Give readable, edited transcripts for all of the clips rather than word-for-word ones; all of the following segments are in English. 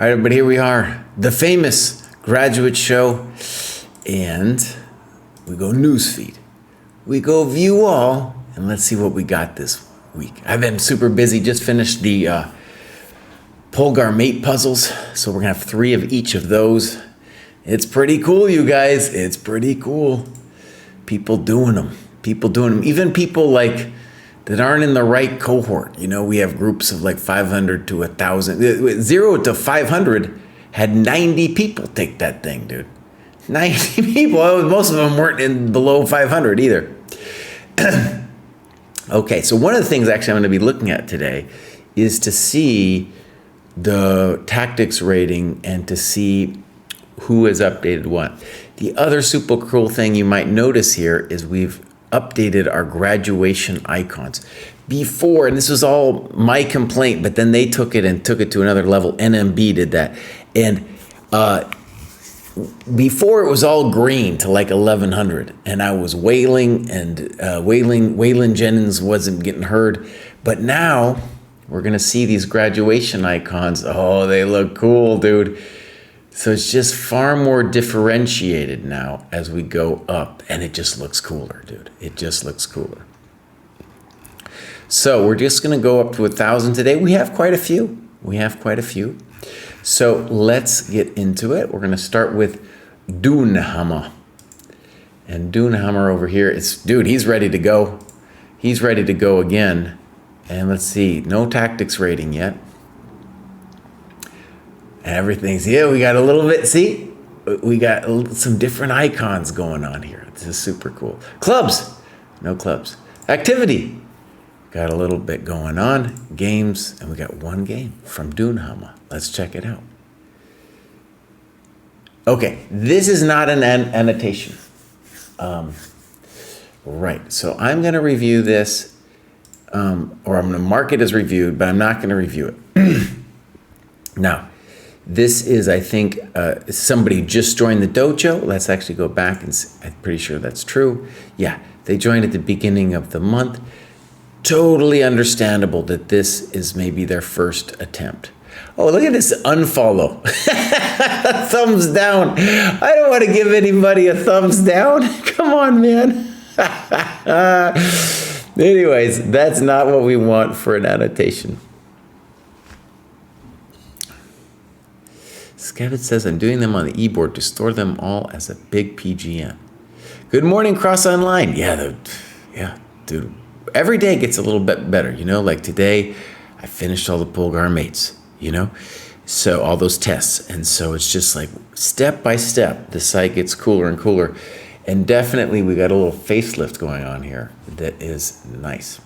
All right, but here we are, the famous graduate show, and we go newsfeed. We go view all, and let's see what we got this week. I've been super busy, just finished the Polgar mate puzzles, so we're gonna have 3 of each of those. It's pretty cool, you guys, it's pretty cool. People doing them, even people like that aren't in the right cohort. You know, we have groups of like 500 to 1,000. 0 to 500 had 90 people take that thing, dude. 90 people. Most of them weren't in below 500 either. Okay, so one of the things actually I'm going to be looking at today is to see the tactics rating and to see who has updated what. The other super cool thing you might notice here is we've updated our graduation icons. Before, and this was all my complaint, but then they took it to another level. NMB did that. And before it was all green to like 1,100, and I was wailing, and Waylon Jennings wasn't getting heard. But now we're gonna see these graduation icons. Oh, they look cool, dude. So it's just far more differentiated now as we go up, and it just looks cooler, dude. It just looks cooler. So we're just gonna go up to 1,000 today. We have quite a few. So let's get into it. We're gonna start with Dunhammer. And Dunhammer over here is, dude, he's ready to go. He's ready to go again. And let's see, no tactics rating yet. Everything's, yeah, we got a little bit, see? We got some different icons going on here. This is super cool. Clubs, no clubs. Activity, got a little bit going on. Games, and we got 1 game from Dunhammer. Let's check it out. Okay, this is not an annotation. Right, so I'm gonna review this, or I'm gonna mark it as reviewed, but I'm not gonna review it. Now, this is, I think, somebody just joined the dojo. Let's actually go back and see. I'm pretty sure that's true. Yeah, they joined at the beginning of the month. Totally understandable that this is maybe their first attempt. Oh, look at this unfollow. Thumbs down. I don't want to give anybody a thumbs down. Come on, man. Anyways, that's not what we want for an annotation. Skevit says, I'm doing them on the e-board to store them all as a big PGM. Good morning, Cross Online. Yeah, dude. Every day gets a little bit better, you know? Like today, I finished all the Polgar mates, you know? So all those tests. And so it's just like step by step, the site gets cooler and cooler. And definitely we got a little facelift going on here that is nice.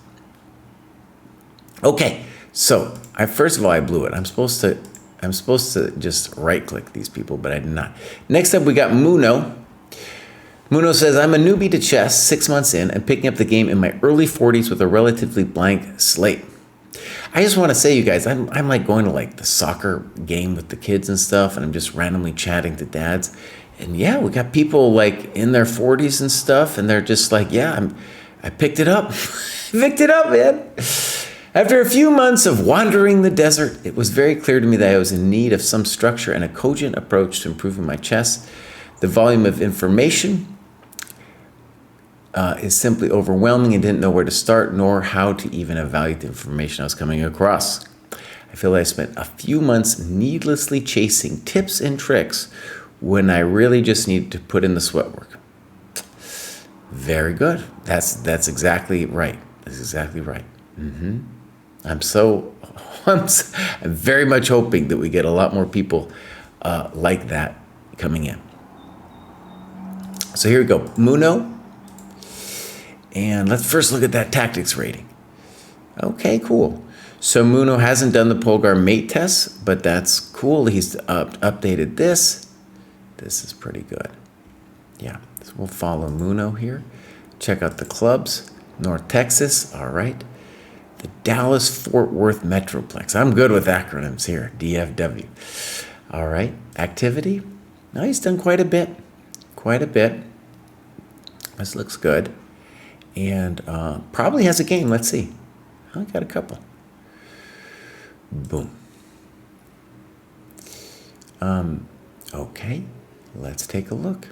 Okay, so first of all, I blew it. I'm supposed to just right-click these people, but I did not. Next up, we got Muno. Muno says, I'm a newbie to chess, 6 months in, and picking up the game in my early 40s with a relatively blank slate. I just want to say, you guys, I'm like going to like the soccer game with the kids and stuff, and I'm just randomly chatting to dads. And yeah, we got people like in their 40s and stuff, and they're just like, yeah, I picked it up. Picked it up, man. After a few months of wandering the desert, it was very clear to me that I was in need of some structure and a cogent approach to improving my chess. The volume of information is simply overwhelming and didn't know where to start nor how to even evaluate the information I was coming across. I feel like I spent a few months needlessly chasing tips and tricks when I really just needed to put in the sweat work. Very good. That's exactly right. That's exactly right. Mm-hmm. I'm very much hoping that we get a lot more people like that coming in. So here we go, Muno. And let's first look at that tactics rating. Okay, cool. So Muno hasn't done the Polgar mate test, but that's cool. He's updated this. This is pretty good. Yeah, so we'll follow Muno here. Check out the clubs. North Texas, all right. The Dallas-Fort Worth Metroplex. I'm good with acronyms here, DFW. All right, activity. Now he's done quite a bit. This looks good. And probably has a game. Let's see. I got a couple. Boom. Okay, let's take a look.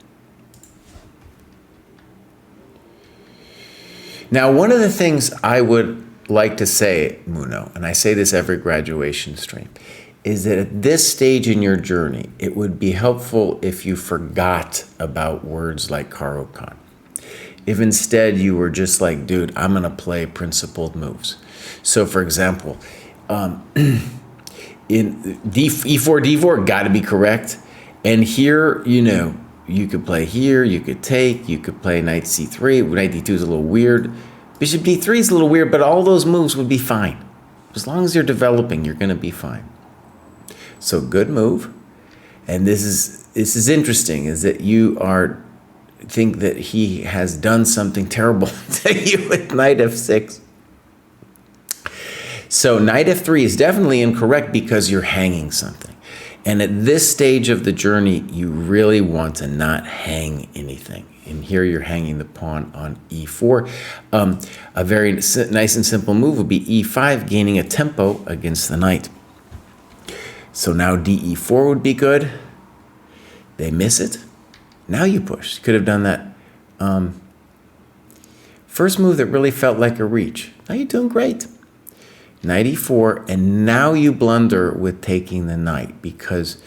Now, one of the things I would like to say, Muno, and I say this every graduation stream, is that at this stage in your journey, it would be helpful if you forgot about words like Caro-Kann. If instead you were just like, dude, I'm going to play principled moves. So, for example, in E4, D4, got to be correct. And here, you know, you could play here, you could take, you could play knight C3. Knight D2 is a little weird. Bishop D3 is a little weird, but all those moves would be fine. As long as you're developing, you're going to be fine. So good move. And this is interesting, is that you think that he has done something terrible to you with knight F6. So knight F3 is definitely incorrect because you're hanging something. And at this stage of the journey, you really want to not hang anything. And here you're hanging the pawn on E4. A very nice and simple move would be E5, gaining a tempo against the knight. So now DE4 would be good. They miss it. Now you push. You could have done that first move that really felt like a reach. Now you're doing great. Knight E4, and now you blunder with taking the knight because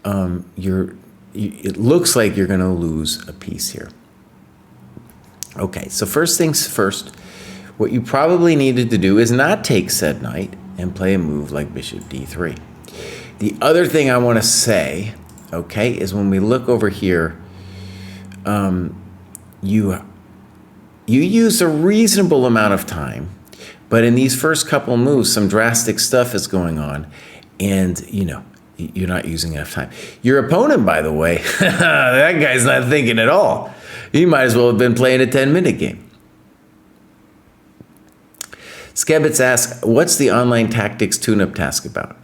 it looks like you're going to lose a piece here. Okay, so first things first, what you probably needed to do is not take said knight and play a move like bishop D3. The other thing I want to say, okay, is when we look over here, you use a reasonable amount of time, but in these first couple moves, some drastic stuff is going on, and you know, you're not using enough time. Your opponent, by the way, that guy's not thinking at all. He might as well have been playing a 10-minute game. Skebitz asks, what's the online tactics tune-up task about?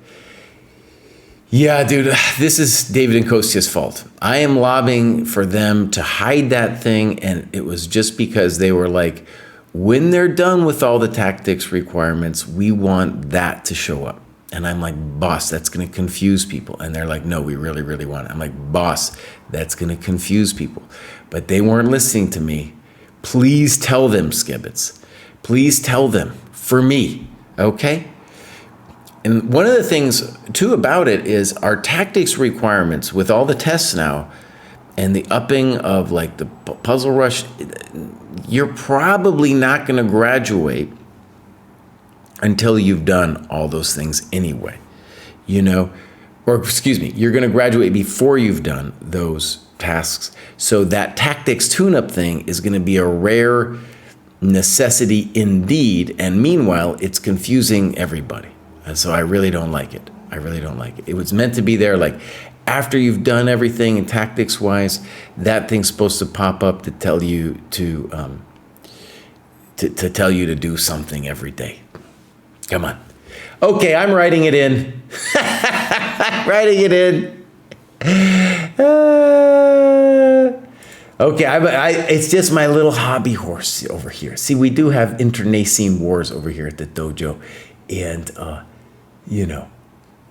Yeah, dude, this is David and Kostya's fault. I am lobbying for them to hide that thing, and it was just because they were like, when they're done with all the tactics requirements, we want that to show up. And I'm like, boss, that's going to confuse people. And they're like, no, we really, really want it. I'm like, boss, that's going to confuse people. But they weren't listening to me. Please tell them, Skebitz. Please tell them for me, okay? And one of the things, too, about it is our tactics requirements with all the tests now and the upping of like the puzzle rush, you're probably not going to graduate until you've done all those things anyway, you know, or excuse me, you're going to graduate before you've done those tasks. So that tactics tune-up thing is going to be a rare necessity indeed. And meanwhile, it's confusing everybody. And so I really don't like it. I really don't like it. It was meant to be there like after you've done everything and tactics wise, that thing's supposed to pop up to tell you to tell you to do something every day. Come on. Okay, I'm writing it in. I'm writing it in. Okay, it's just my little hobby horse over here. See, we do have internecine wars over here at the dojo. And, you know,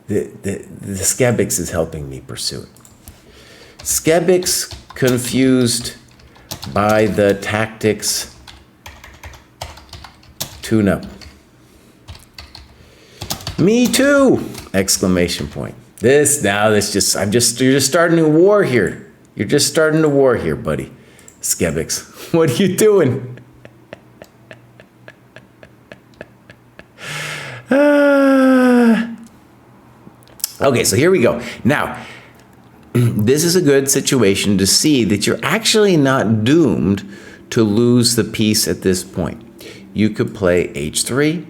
the Skebix is helping me pursue it. Skebix confused by the tactics tune-up. Me too! Exclamation point. You're just starting a war here. You're just starting a war here, buddy. Skebix, what are you doing? Okay, so here we go. Now, this is a good situation to see that you're actually not doomed to lose the piece at this point. You could play H3,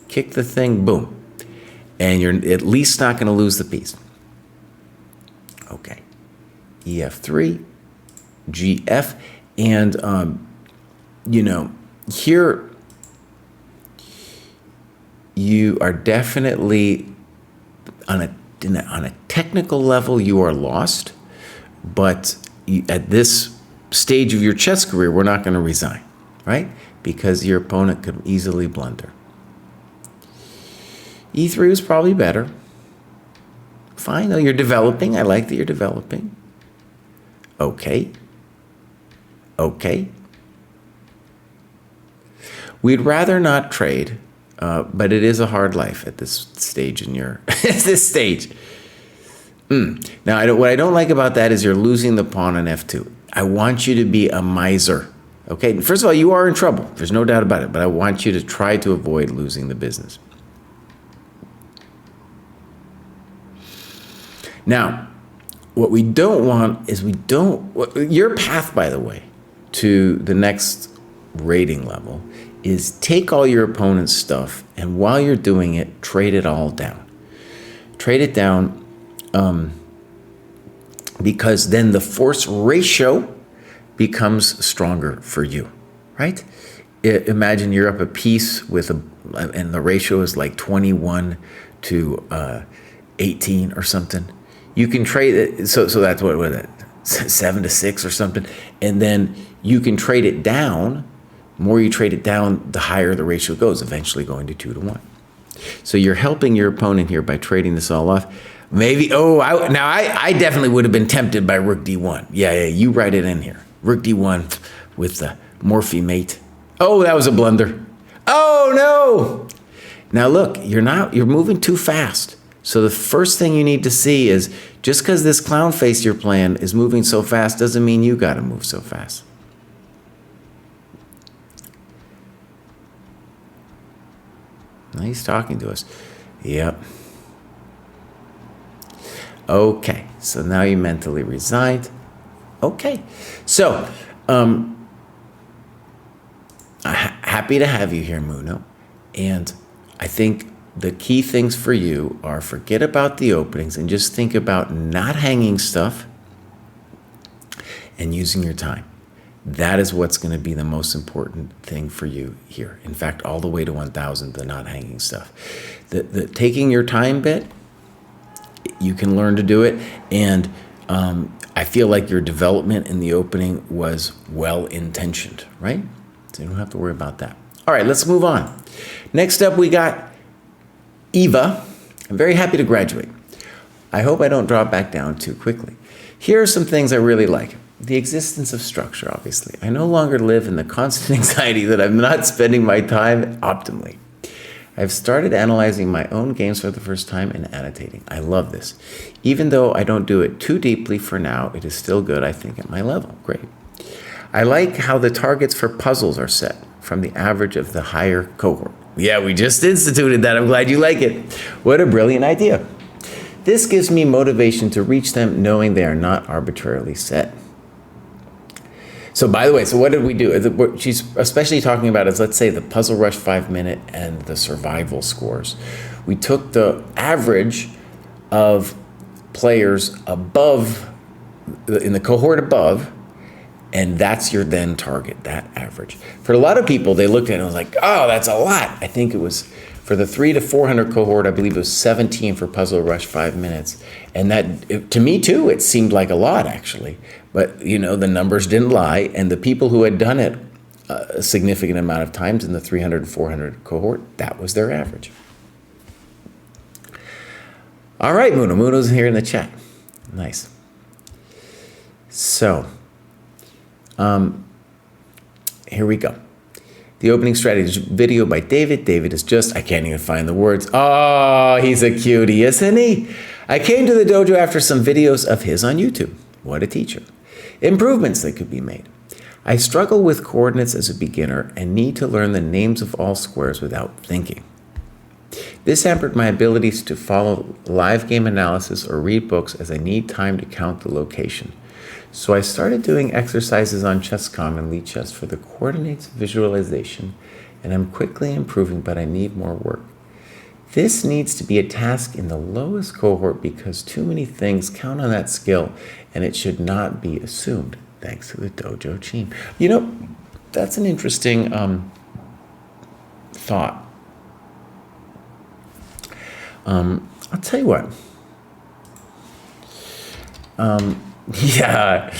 kick the thing, boom. And you're at least not going to lose the piece. Okay. EF3, GF, and, you know, here you are definitely on a technical level, you are lost, but at this stage of your chess career, we're not going to resign, right? Because your opponent could easily blunder. E3 was probably better. fine. No, you're developing. I like that you're developing. Okay. Okay. We'd rather not trade, but it is a hard life at this stage in your this stage. Now, what I don't like about that is you're losing the pawn on f2. I want you to be a miser. Okay, first of all, you are in trouble. There's no doubt about it, but I want you to try to avoid losing the business. Now, what we don't want is your path, by the way, to the next rating level is take all your opponent's stuff, and while you're doing it, trade it all down. Trade it down because then the force ratio becomes stronger for you, right? Imagine you're up a piece and the ratio is like 21 to 18 or something. You can trade it, so that's what was it, 7 to 6 or something, and then you can trade it down. The more you trade it down, the higher the ratio goes, eventually going to 2 to 1. So you're helping your opponent here by trading this all off. Maybe, I definitely would have been tempted by rook d1. Yeah, you write it in here. Rook d1 with the Morphe mate. Oh, that was a blunder. Oh, no. Now look, you're moving too fast. So the first thing you need to see is just because this clown face you're playing is moving so fast doesn't mean you got to move so fast. Now he's talking to us. Yep. Okay, so now you mentally resigned. Okay, so happy to have you here, Muno. And I think the key things for you are forget about the openings and just think about not hanging stuff and using your time. That is what's going to be the most important thing for you here. In fact, all the way to 1,000, the not hanging stuff. The taking your time bit, you can learn to do it. And I feel like your development in the opening was well-intentioned, right? So you don't have to worry about that. All right, let's move on. Next up, we got Eva. I'm very happy to graduate. I hope I don't drop back down too quickly. Here are some things I really like. The existence of structure, obviously. I no longer live in the constant anxiety that I'm not spending my time optimally. I've started analyzing my own games for the first time and annotating. I love this. Even though I don't do it too deeply for now, it is still good, I think, at my level. Great. I like how the targets for puzzles are set from the average of the higher cohort. Yeah, we just instituted that. I'm glad you like it. What a brilliant idea. This gives me motivation to reach them knowing they are not arbitrarily set. So by the way, so what did we do? What she's especially talking about is, let's say, the Puzzle Rush 5-minute and the survival scores. We took the average of players above, in the cohort above, and that's your then target, that average. For a lot of people, they looked at it and was like, oh, that's a lot. I think it was, for the 300 to 400 cohort, I believe it was 17 for Puzzle Rush 5 minutes. And that, to me too, it seemed like a lot, actually. But, you know, the numbers didn't lie. And the people who had done it a significant amount of times in the 300 and 400 cohort, that was their average. All right, Muno. Muno's here in the chat. Nice. So, here we go. The opening strategy video by David. David is just, I can't even find the words. Oh, he's a cutie, isn't he? I came to the dojo after some videos of his on YouTube. What a teacher. Improvements that could be made. I struggle with coordinates as a beginner and need to learn the names of all squares without thinking. This hampered my abilities to follow live game analysis or read books as I need time to count the location. So I started doing exercises on Chess.com and Lead Chess for the coordinates visualization, and I'm quickly improving, but I need more work. This needs to be a task in the lowest cohort because too many things count on that skill, and it should not be assumed. Thanks to the dojo team. You know, that's an interesting thought. I'll tell you what. Yeah,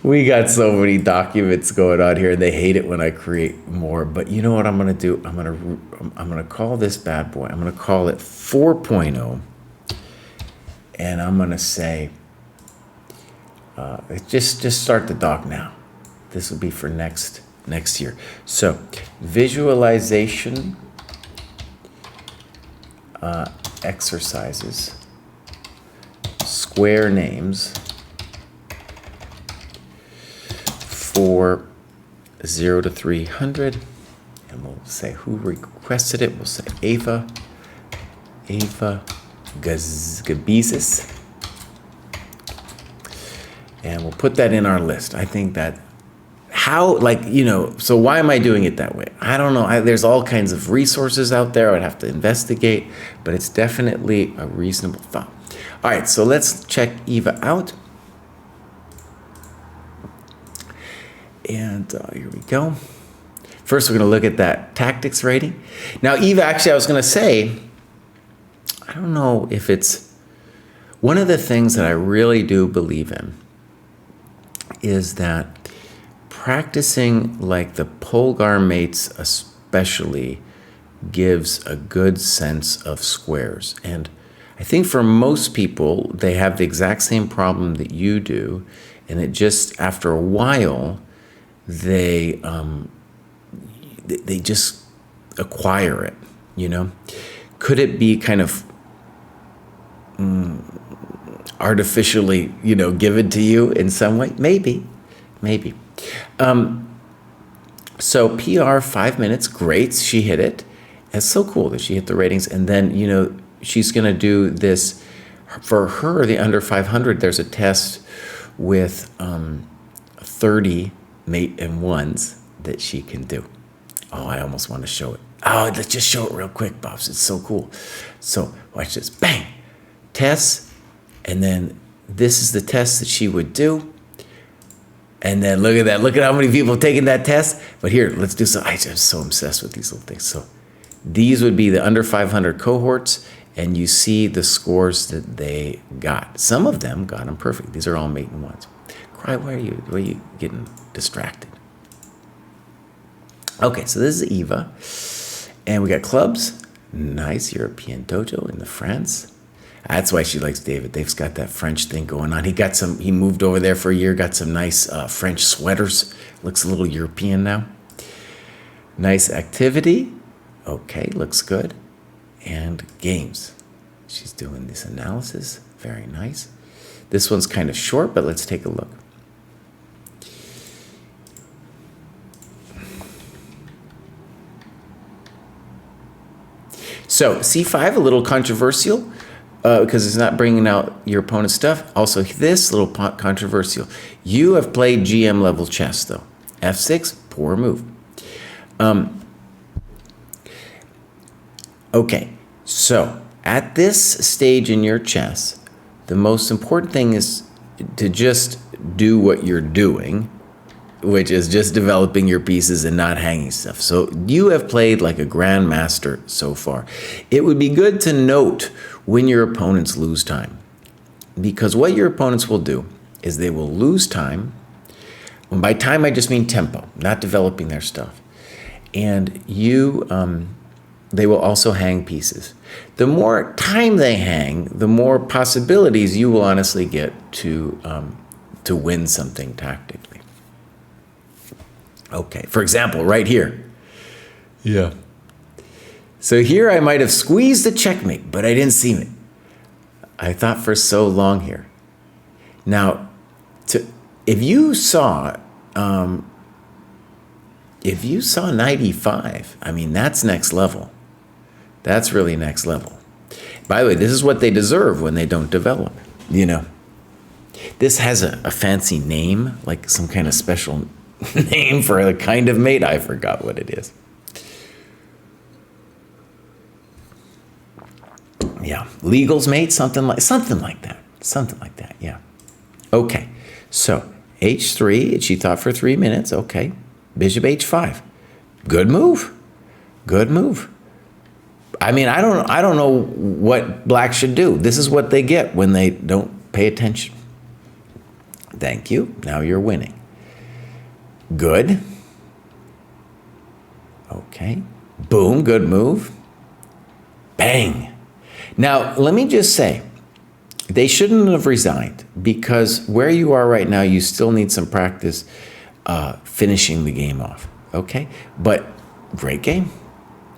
we got so many documents going on here, and they hate it when I create more. But you know what I'm going to do? I'm going to call this bad boy. I'm going to call it 4.0. And I'm going to say, just start the dog now. This will be for next year. So visualization exercises, square names for 0 to 300. And we'll say who requested it. We'll say Ava Gabizis. And we'll put that in our list. I think that so why am I doing it that way? I don't know. There's all kinds of resources out there. I'd have to investigate, but it's definitely a reasonable thought. All right, so let's check Eva out. And here we go. First, we're going to look at that tactics rating. Now, Eva, actually, I was going to say, I don't know if it's one of the things that I really do believe in is that practicing like the Polgar mates especially gives a good sense of squares. And I think for most people, they have the exact same problem that you do. And it just, after a while, they just acquire it, you know? Could it be kind of artificially, given to you in some way? Maybe. So PR 5 minutes, great, she hit it. It's so cool that she hit the ratings. And then, she's going to do this. For her, the under 500, there's a test with 30 mate and ones that she can do. Oh, I almost want to show it. Oh, let's just show it real quick, Bobs. It's so cool. So watch this. Bang! Tests. And then this is the test that she would do. And then look at that. Look at how many people have taken that test. But here, let's do some. I'm so obsessed with these little things. So these would be the under 500 cohorts. And you see the scores that they got. Some of them got them perfect. These are all mate and ones. Kraai, why are you getting distracted? Okay, so this is Eva. And we got clubs. Nice European dojo in the France. That's why she likes David. Dave's got that French thing going on. He moved over there for a year, got some nice French sweaters. Looks a little European now. Nice activity. Okay, looks good. And games. She's doing this analysis. Very nice. This one's kind of short, but let's take a look. So C5, a little controversial. Because it's not bringing out your opponent's stuff. Also, this little controversial. You have played GM level chess, though. F6, poor move. Okay, so at this stage in your chess, the most important thing is to just do what you're doing, which is just developing your pieces and not hanging stuff. So you have played like a grandmaster so far. It would be good to note when your opponents lose time, because what your opponents will do is they will lose time. And by time, I just mean tempo, not developing their stuff. And they will also hang pieces. The more time they hang, the more possibilities you will honestly get to win something tactically. Okay, for example, right here. Yeah. So here I might have squeezed the checkmate, but I didn't see it. I thought for so long here. Now, if you saw 95, I mean, that's next level. That's really next level. By the way, this is what they deserve when they don't develop, This has a fancy name, like some kind of special name for a kind of mate. I forgot what it is. Yeah, legals mate, something like that. Yeah. Okay. So H3, she thought for 3 minutes. Okay. Bishop H5. Good move. I mean, I don't know what black should do. This is what they get when they don't pay attention. Thank you. Now you're winning. Good. Okay. Boom, good move. Bang. Now, let me just say, they shouldn't have resigned, because where you are right now, you still need some practice finishing the game off. Okay? But great game.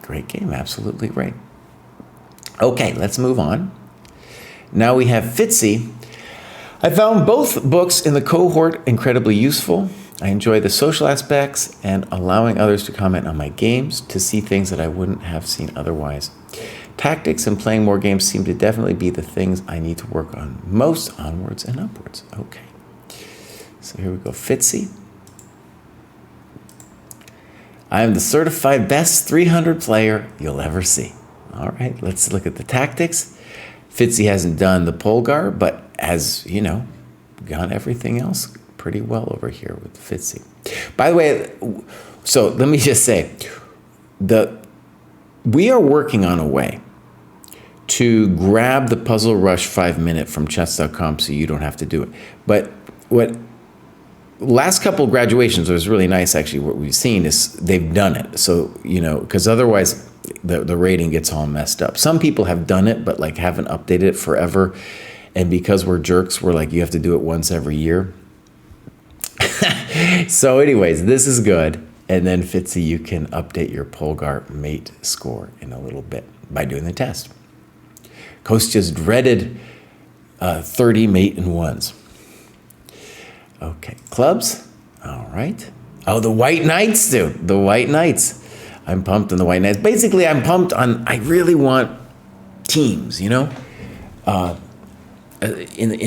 Great game. Absolutely great. Okay, let's move on. Now we have Fitzy. I found both books in the cohort incredibly useful. I enjoy the social aspects and allowing others to comment on my games to see things that I wouldn't have seen otherwise. Tactics and playing more games seem to definitely be the things I need to work on most, onwards and upwards. Okay, so here we go. Fitzy. I am the certified best 300 player you'll ever see. All right, let's look at the tactics. Fitzy hasn't done the Polgar, but has, done everything else pretty well over here with Fitzy. By the way, so let me just say, we are working on a way to grab the Puzzle Rush 5-minute from chess.com so you don't have to do it. But what last couple of graduations was really nice, actually, what we've seen is they've done it. So, because otherwise the rating gets all messed up. Some people have done it, but like haven't updated it forever. And because we're jerks, we're like, you have to do it once every year. So anyways, this is good. And then Fitzy, you can update your Polgar mate score in a little bit by doing the test. Kostya's dreaded 30 mate and ones. Okay, clubs. All right. Oh, the White Knights, dude. The White Knights. I'm pumped on the White Knights. Basically, I'm pumped on, I really want teams, in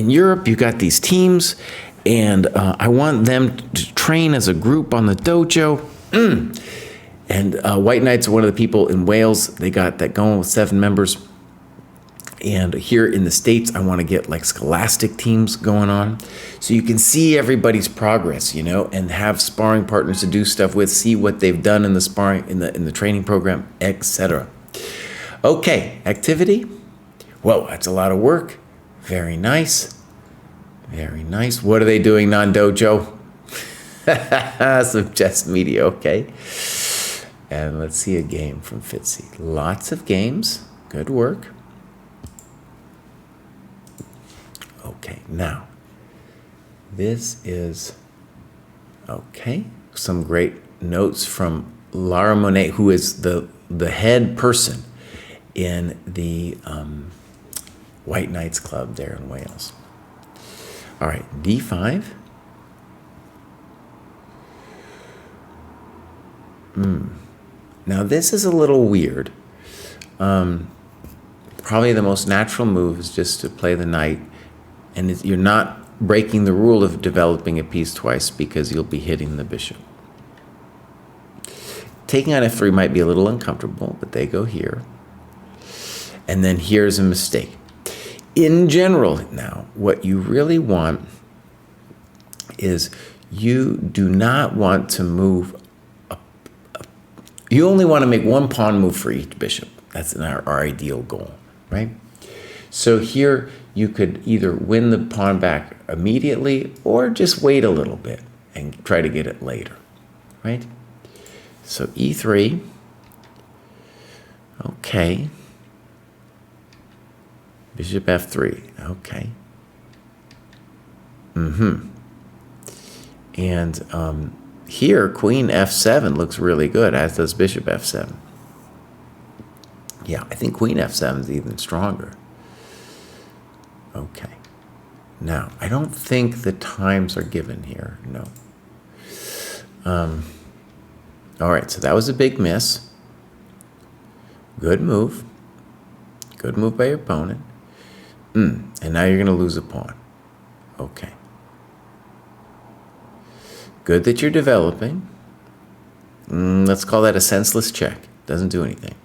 Europe, you got these teams, and I want them to train as a group on the dojo. And White Knights are one of the people in Wales. They got that going with 7 members. And here in the States, I want to get like scholastic teams going on. So you can see everybody's progress, and have sparring partners to do stuff with, see what they've done in the sparring, in the training program, etc. Okay, activity. Whoa, that's a lot of work. Very nice. Very nice. What are they doing non-dojo? Some chess media, okay. And let's see a game from Fitzy. Lots of games. Good work. Okay, now, this is, okay, some great notes from Lara Monet, who is the head person in the White Knights Club there in Wales. All right, D5. Now, this is a little weird. Probably the most natural move is just to play the knight. And you're not breaking the rule of developing a piece twice because you'll be hitting the bishop. Taking on f3 might be a little uncomfortable, but they go here. And then here's a mistake. In general, now, what you really want is you do not want to move you only want to make one pawn move for each bishop. That's our ideal goal, right? So here you could either win the pawn back immediately or just wait a little bit and try to get it later, right? So E3, okay. Bishop F3, okay. And here, Queen F7 looks really good, as does Bishop F7. Yeah, I think Queen F7 is even stronger. Okay. Now, I don't think the times are given here. No. All right, so that was a big miss. Good move. Good move by your opponent. And now you're going to lose a pawn. Okay. Good that you're developing. Let's call that a senseless check. Doesn't do anything.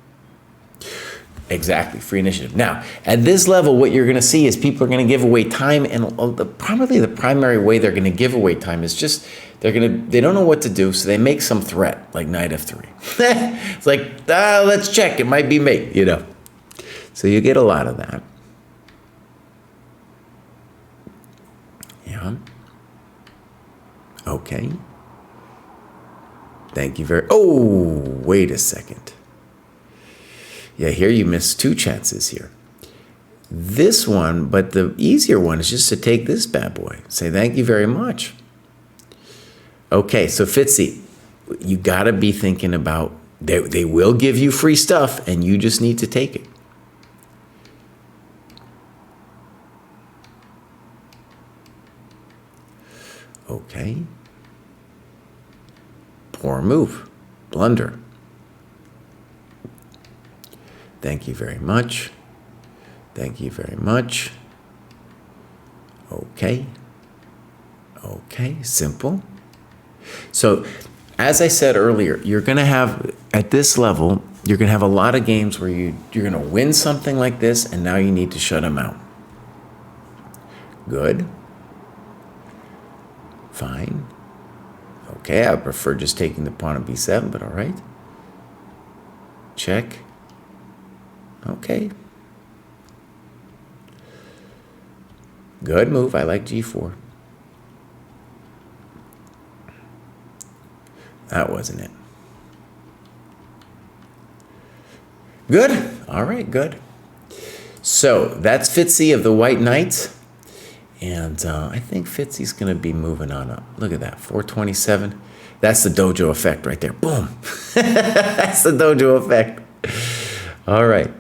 Exactly, free initiative. Now, at this level, what you're going to see is people are going to give away time, and probably the primary way they're going to give away time is just they don't know what to do, so they make some threat like knight f3. It's like, let's check, it might be mate, So you get a lot of that. Yeah. Okay. Thank you wait a second. Yeah, here you missed 2 chances here. this one, but the easier one is just to take this bad boy. Say thank you very much. Okay, so Fitzy, you got to be thinking about, they will give you free stuff and you just need to take it. Okay. Poor move. Blunder. Thank you very much. Thank you very much. Okay. Okay, simple. So, as I said earlier, you're going to have, at this level, you're going to have a lot of games where you're going to win something like this, and now you need to shut them out. Good. Fine. Okay, I prefer just taking the pawn on b7, but all right. Check. Okay. Good move. I like g4. That wasn't it. Good. All right, good. So that's Fitzy of the White Knight. And I think Fitzy's going to be moving on up. Look at that, 427. That's the dojo effect right there. Boom. That's the dojo effect. All right.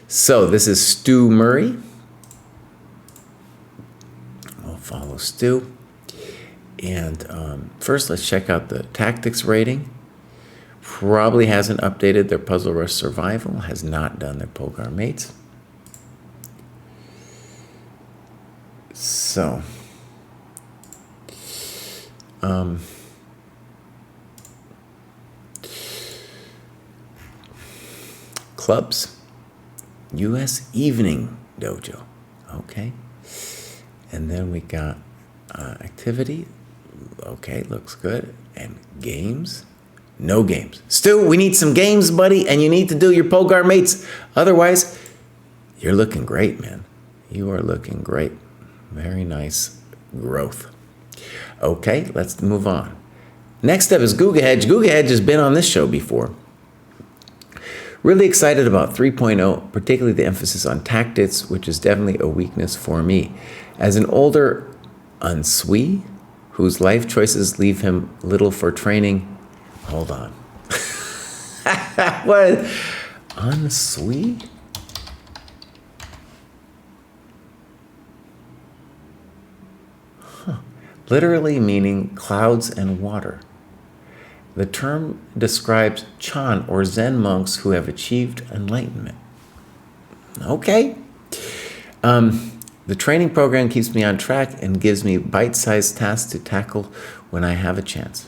So this is Stu Murray. We'll follow Stu. And first, let's check out the tactics rating. Probably hasn't updated their Puzzle Rush Survival. Has not done their Polgar Mates. So, clubs, U.S. Evening Dojo, okay. And then we got activity, okay, looks good. And games, no games. Stu, we need some games, buddy, and you need to do your Polgar Mates. Otherwise, you're looking great, man. You are looking great. Very nice growth. Okay, let's move on. Next up is Guga Hedge. Guga Hedge has been on this show before. Really excited about 3.0, particularly the emphasis on tactics, which is definitely a weakness for me. As an older Unsui, whose life choices leave him little for training. Hold on. What? Unsui? Literally meaning clouds and water. The term describes Chan or Zen monks who have achieved enlightenment. Okay. The training program keeps me on track and gives me bite-sized tasks to tackle when I have a chance.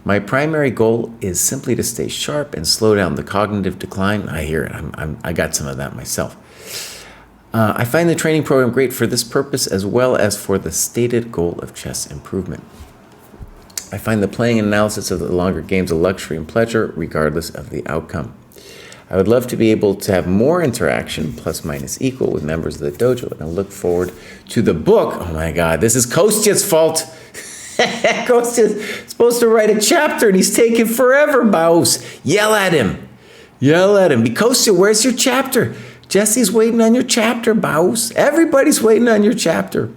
My primary goal is simply to stay sharp and slow down the cognitive decline. I hear it. I got some of that myself. I find the training program great for this purpose as well as for the stated goal of chess improvement. I find the playing and analysis of the longer games a luxury and pleasure regardless of the outcome. I would love to be able to have more interaction, plus minus equal, with members of the dojo, and I look forward to the book. Oh my God, this is Kostya's fault. Kostya's supposed to write a chapter and he's taking forever, Baus. Yell at him. Yell at him. Kostya, where's your chapter? Jesse's waiting on your chapter, Baus. Everybody's waiting on your chapter.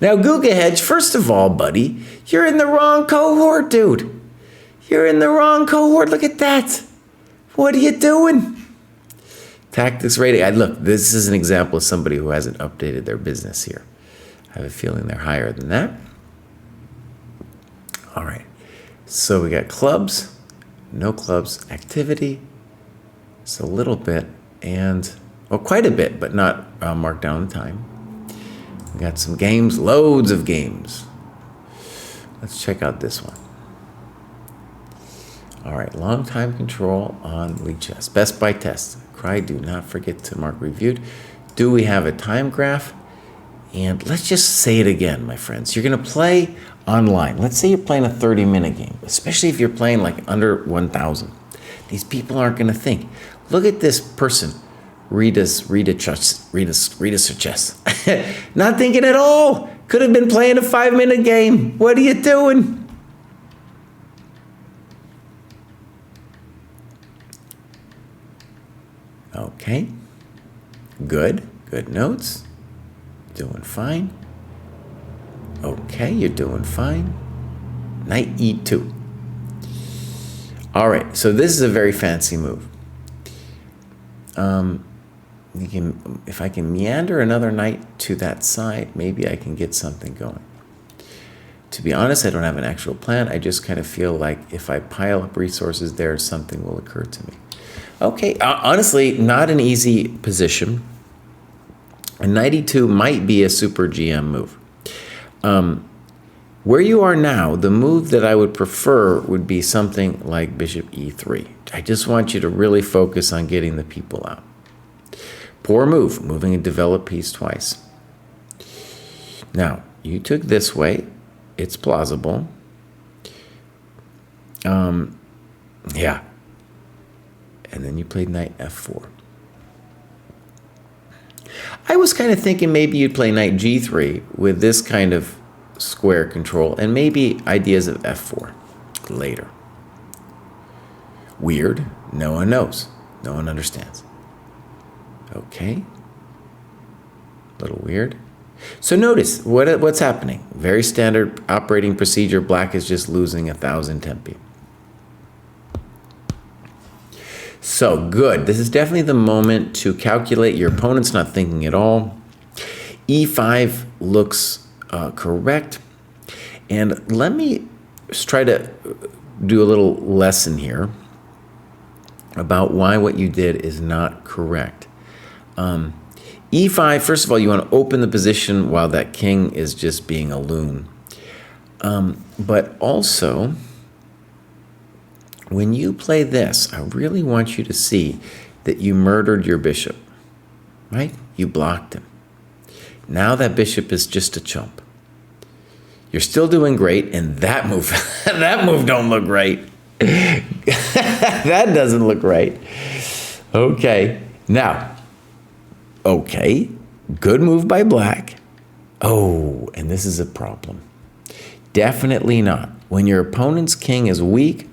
Now, Guga Hedge, first of all, buddy, you're in the wrong cohort, dude. You're in the wrong cohort. Look at that. What are you doing? Tactics rating. Look, this is an example of somebody who hasn't updated their business here. I have a feeling they're higher than that. All right. So we got clubs, no clubs, activity. It's a little bit. And, well, quite a bit, but not marked down the time. We got some games, loads of games. Let's check out this one. All right, long time control on League Chess. Best by test. Kraai, do not forget to mark reviewed. Do we have a time graph? And let's just say it again, my friends. You're going to play online. Let's say you're playing a 30-minute game, especially if you're playing like under 1,000. These people aren't going to think. Look at this person, Rita chess. Not thinking at all. Could have been playing a 5-minute game. What are you doing? Okay. Good. Good notes. Doing fine. Okay, you're doing fine. Knight e2. All right, so this is a very fancy move. If I can meander another knight to that side, maybe I can get something going. To be honest, I don't have an actual plan. I just kind of feel like if I pile up resources there, something will occur to me. Okay, honestly, not an easy position. A knight e2 might be a super GM move. Where you are now, the move that I would prefer would be something like bishop e3. I just want you to really focus on getting the people out. Poor move, moving a developed piece twice. Now, you took this way. It's plausible. Yeah. And then you played knight f4. I was kind of thinking maybe you'd play knight g3 with this kind of square control and maybe ideas of f4 later. Weird. No one knows. No one understands. Okay. A little weird. So notice what's happening. Very standard operating procedure. Black is just losing 1,000 tempi. So good. This is definitely the moment to calculate. Your opponent's not thinking at all. E5 looks correct. And let me try to do a little lesson here about why what you did is not correct. E5, first of all, you want to open the position while that king is just being a loon. But also, when you play this, I really want you to see that you murdered your bishop, right? You blocked him. Now that bishop is just a chump. You're still doing great, and that move, that move don't look right. That doesn't look right. Okay, now, okay, good move by black. Oh, and this is a problem. Definitely not. When your opponent's king is weak,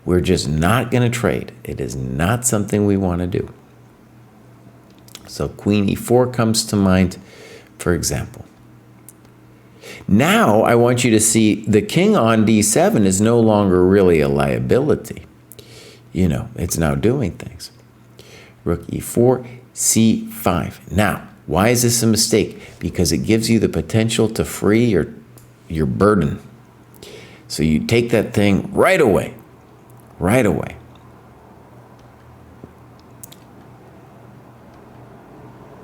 we're just not going to trade. It is not something we want to do. So queen e4 comes to mind, for example. Now I want you to see the king on d7 is no longer really a liability. You know, it's now doing things. Rook e4, c5. Now, why is this a mistake? Because it gives you the potential to free your burden. So you take that thing right away. Right away.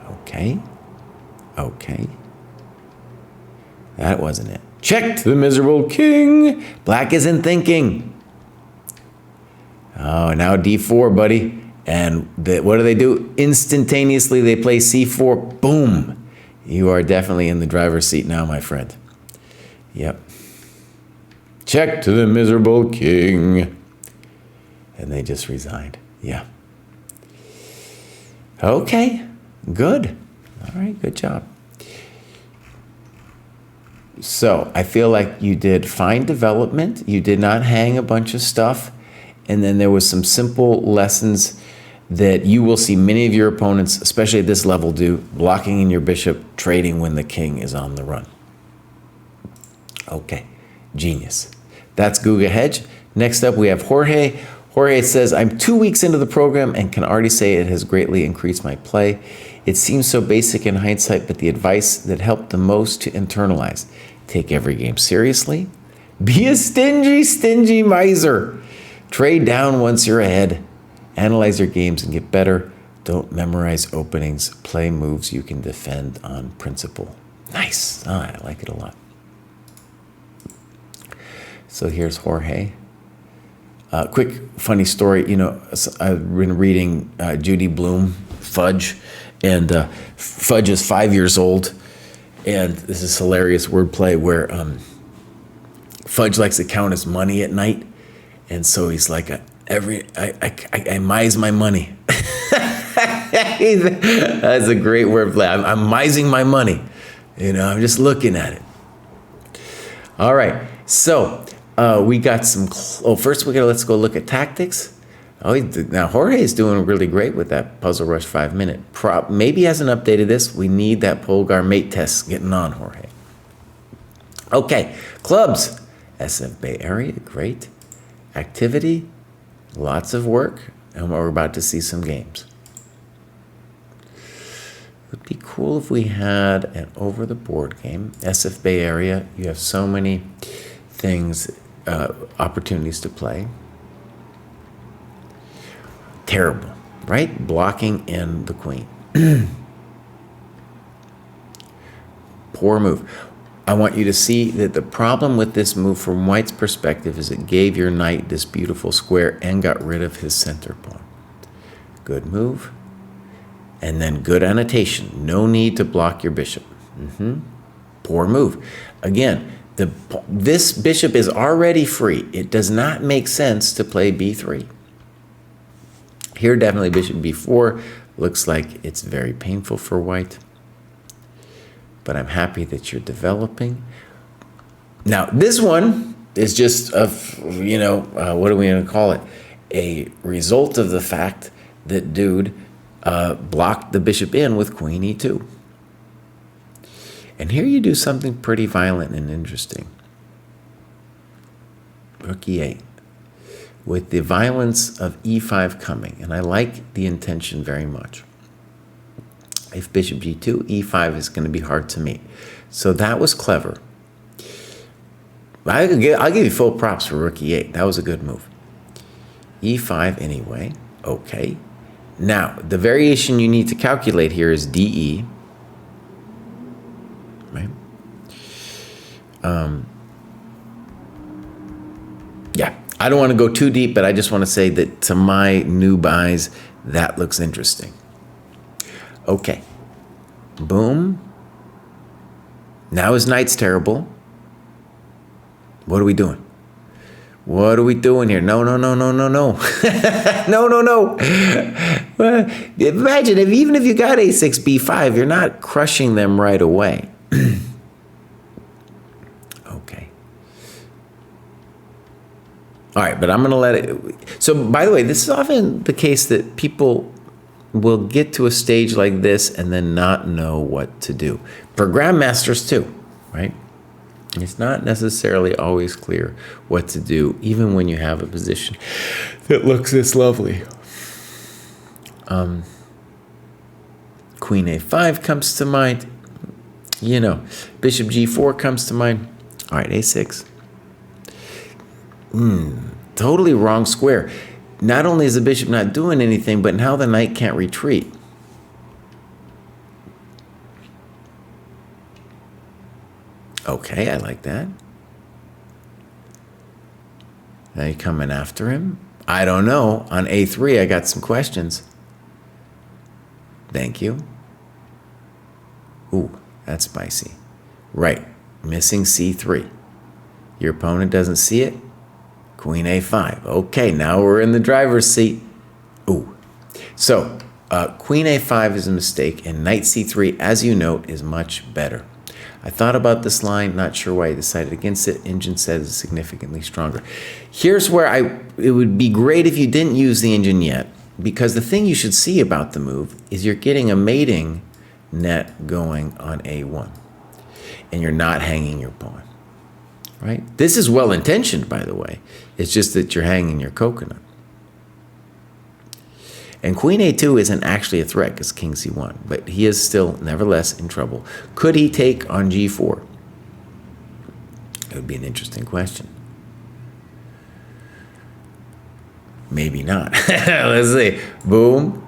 Okay. Okay. That wasn't it. Check the miserable king. Black isn't thinking. Oh, now d4, buddy. And what do? Instantaneously, they play c4. Boom. You are definitely in the driver's seat now, my friend. Yep. Check to the miserable king. And they just resigned. Yeah. Okay. Good. All right. Good job. So I feel like you did fine development. You did not hang a bunch of stuff. And then there was some simple lessons that you will see many of your opponents, especially at this level, do. Blocking in your bishop, trading when the king is on the run. Okay. Genius. That's Guga Hedge. Next up, we have Jorge. Jorge says, I'm 2 weeks into the program and can already say it has greatly increased my play. It seems so basic in hindsight, but the advice that helped the most to internalize. Take every game seriously. Be a stingy miser. Trade down once you're ahead. Analyze your games and get better. Don't memorize openings. Play moves you can defend on principle. Nice. Oh, I like it a lot. So here's Jorge. Quick funny story. You know, I've been reading Judy Blume, Fudge, and Fudge is 5 years old, and this is hilarious wordplay where Fudge likes to count his money at night, and so he's like, I mize my money. That's a great wordplay. I'm mising my money. You know, I'm just looking at it. All right, so we got some. First let's go look at tactics. Oh, now Jorge's doing really great with that Puzzle Rush 5-minute. Maybe he hasn't updated this. We need that Polgar mate test getting on, Jorge. Okay, clubs. SF Bay Area, great. Activity, lots of work, and we're about to see some games. It would be cool if we had an over-the-board game. SF Bay Area, you have so many things, opportunities to play. Terrible, right? Blocking in the queen. Poor move. I want you to see that the problem with this move from White's perspective is it gave your knight this beautiful square and got rid of his center pawn. Good move. And then good annotation. No need to block your bishop. Poor move. Again, this bishop is already free. It does not make sense to play b3. Here, definitely bishop b4. Looks like it's very painful for White. But I'm happy that you're developing. Now, this one is just, what are we going to call it? A result of the fact that dude blocked the bishop in with queen e2. And here you do something pretty violent and interesting. Rook e8. With the violence of e5 coming, and I like the intention very much. If bishop g2, e5 is going to be hard to meet. So that was clever. I'll give you full props for rook e8. That was a good move. e5 anyway. Okay. Now, the variation you need to calculate here is de. Right? Yeah. I don't want to go too deep, but I just want to say that to my noob eyes, that looks interesting. Okay. Boom. Now his knight's terrible. What are we doing? What are we doing here? No. No. Imagine even if you got a6, b5, you're not crushing them right away. Okay. All right, but I'm going to let it. So, by the way, this is often the case that people will get to a stage like this and then not know what to do. For grandmasters too, right? It's not necessarily always clear what to do, even when you have a position that looks this lovely. Queen a5 comes to mind. Bishop g4 comes to mind. All right, a6. Totally wrong square. Not only is the bishop not doing anything, but now the knight can't retreat. Okay, I like that. Now you're coming after him? I don't know. On a3, I got some questions. Thank you. Ooh, that's spicy. Right, missing c3. Your opponent doesn't see it. Queen a5. Okay, now we're in the driver's seat. Ooh. So, queen a5 is a mistake, and knight c3, as you note, is much better. I thought about this line, not sure why I decided against it. Engine says it's significantly stronger. Here's where it would be great if you didn't use the engine yet, because the thing you should see about the move is you're getting a mating net going on a1, and you're not hanging your pawn. Right? This is well-intentioned, by the way. It's just that you're hanging your coconut. And queen a2 isn't actually a threat because king c1, but he is still, nevertheless, in trouble. Could he take on g4? It would be an interesting question. Maybe not. Let's see. Boom,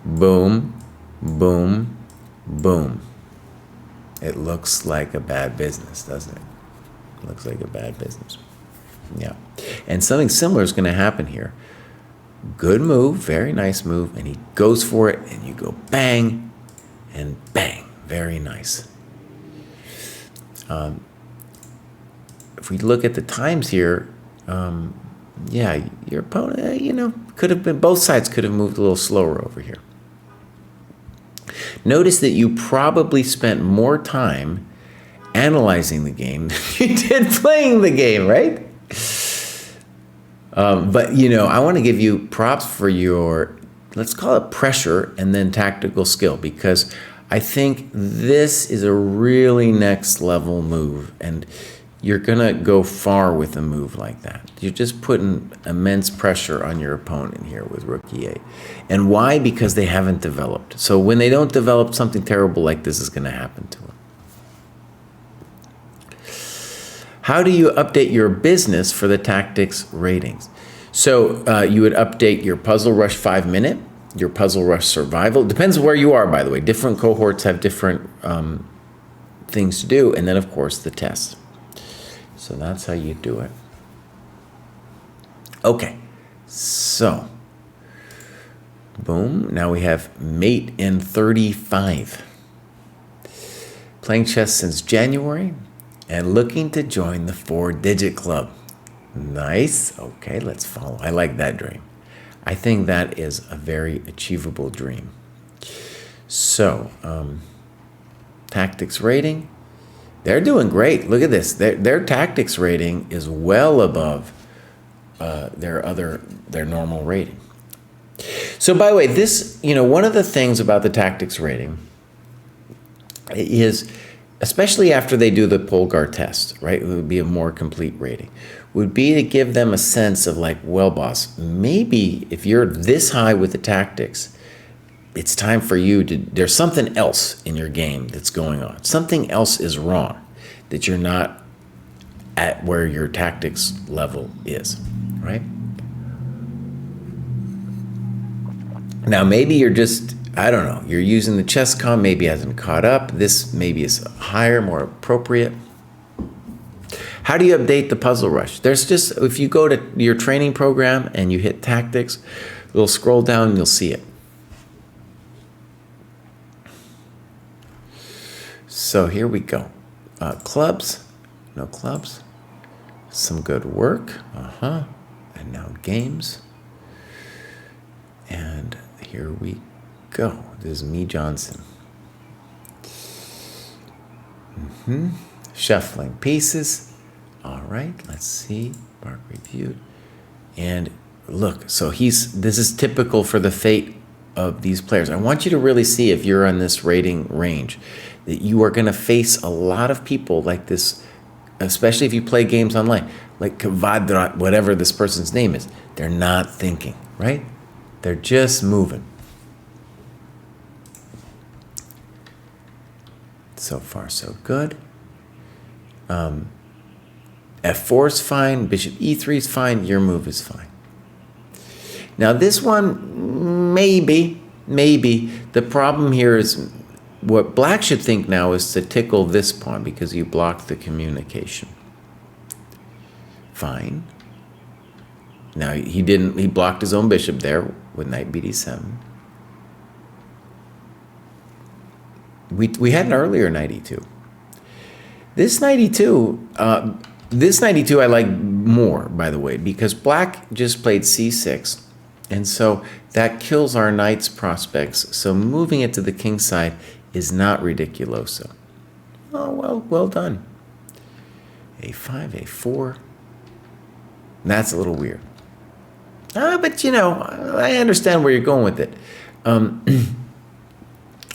boom, boom, boom. It looks like a bad business, doesn't it? Looks like a bad business. Yeah. And something similar is going to happen here. Good move, very nice move, and he goes for it, and you go bang, and bang. Very nice. If we look at the times here, yeah, your opponent, could have been, both sides could have moved a little slower over here. Notice that you probably spent more time analyzing the game than you did playing the game, right? But, you know, I want to give you props for your, let's call it pressure and then tactical skill, because I think this is a really next level move, and you're going to go far with a move like that. You're just putting immense pressure on your opponent here with rook e8. And why? Because they haven't developed. So when they don't develop, something terrible like this is going to happen to them. How do you update your business for the tactics ratings? So you would update your Puzzle Rush 5-minute, your Puzzle Rush Survival. Depends where you are, by the way. Different cohorts have different things to do. And then, of course, the test. So that's how you do it. Okay, so boom. Now we have mate in 35. Playing chess since January and looking to join the 4-digit club. Nice. Okay, let's follow. I like that dream. I think that is a very achievable dream. So, tactics rating. They're doing great. Look at this. Their tactics rating is well above their normal rating. So, by the way, this, you know, one of the things about the tactics rating is, especially after they do the Polgar test, right? It would be a more complete rating. Would be to give them a sense of like, well, boss, maybe if you're this high with the tactics, it's time for you to, there's something else in your game that's going on. Something else is wrong, that you're not at where your tactics level is, right? Now, maybe you're just, I don't know, you're using the ChessCom, maybe hasn't caught up. This maybe is higher, more appropriate. How do you update the Puzzle Rush? There's just, if you go to your training program and you hit tactics, you'll scroll down and you'll see it. So here we go. Clubs, no clubs. Some good work. And now games. And here we go. This is me, Johnson. Shuffling pieces. All right, let's see. Mark reviewed. And look, so this is typical for the fate of these players. I want you to really see, if you're on this rating range, that you are going to face a lot of people like this, especially if you play games online, like Kavutskiy, whatever this person's name is. They're not thinking, right? They're just moving. So far, so good. F4 is fine. Bishop E3 is fine. Your move is fine. Now this one, maybe. The problem here is what black should think now is to tickle this pawn because you blocked the communication. Fine. Now he blocked his own bishop there with knight bd7. We had an earlier knight e2. This knight e2 I like more, by the way, because black just played c6, and so that kills our knight's prospects. So moving it to the king side is not ridiculoso. Oh, well done. a5, a4. That's a little weird. But you know, I understand where you're going with it.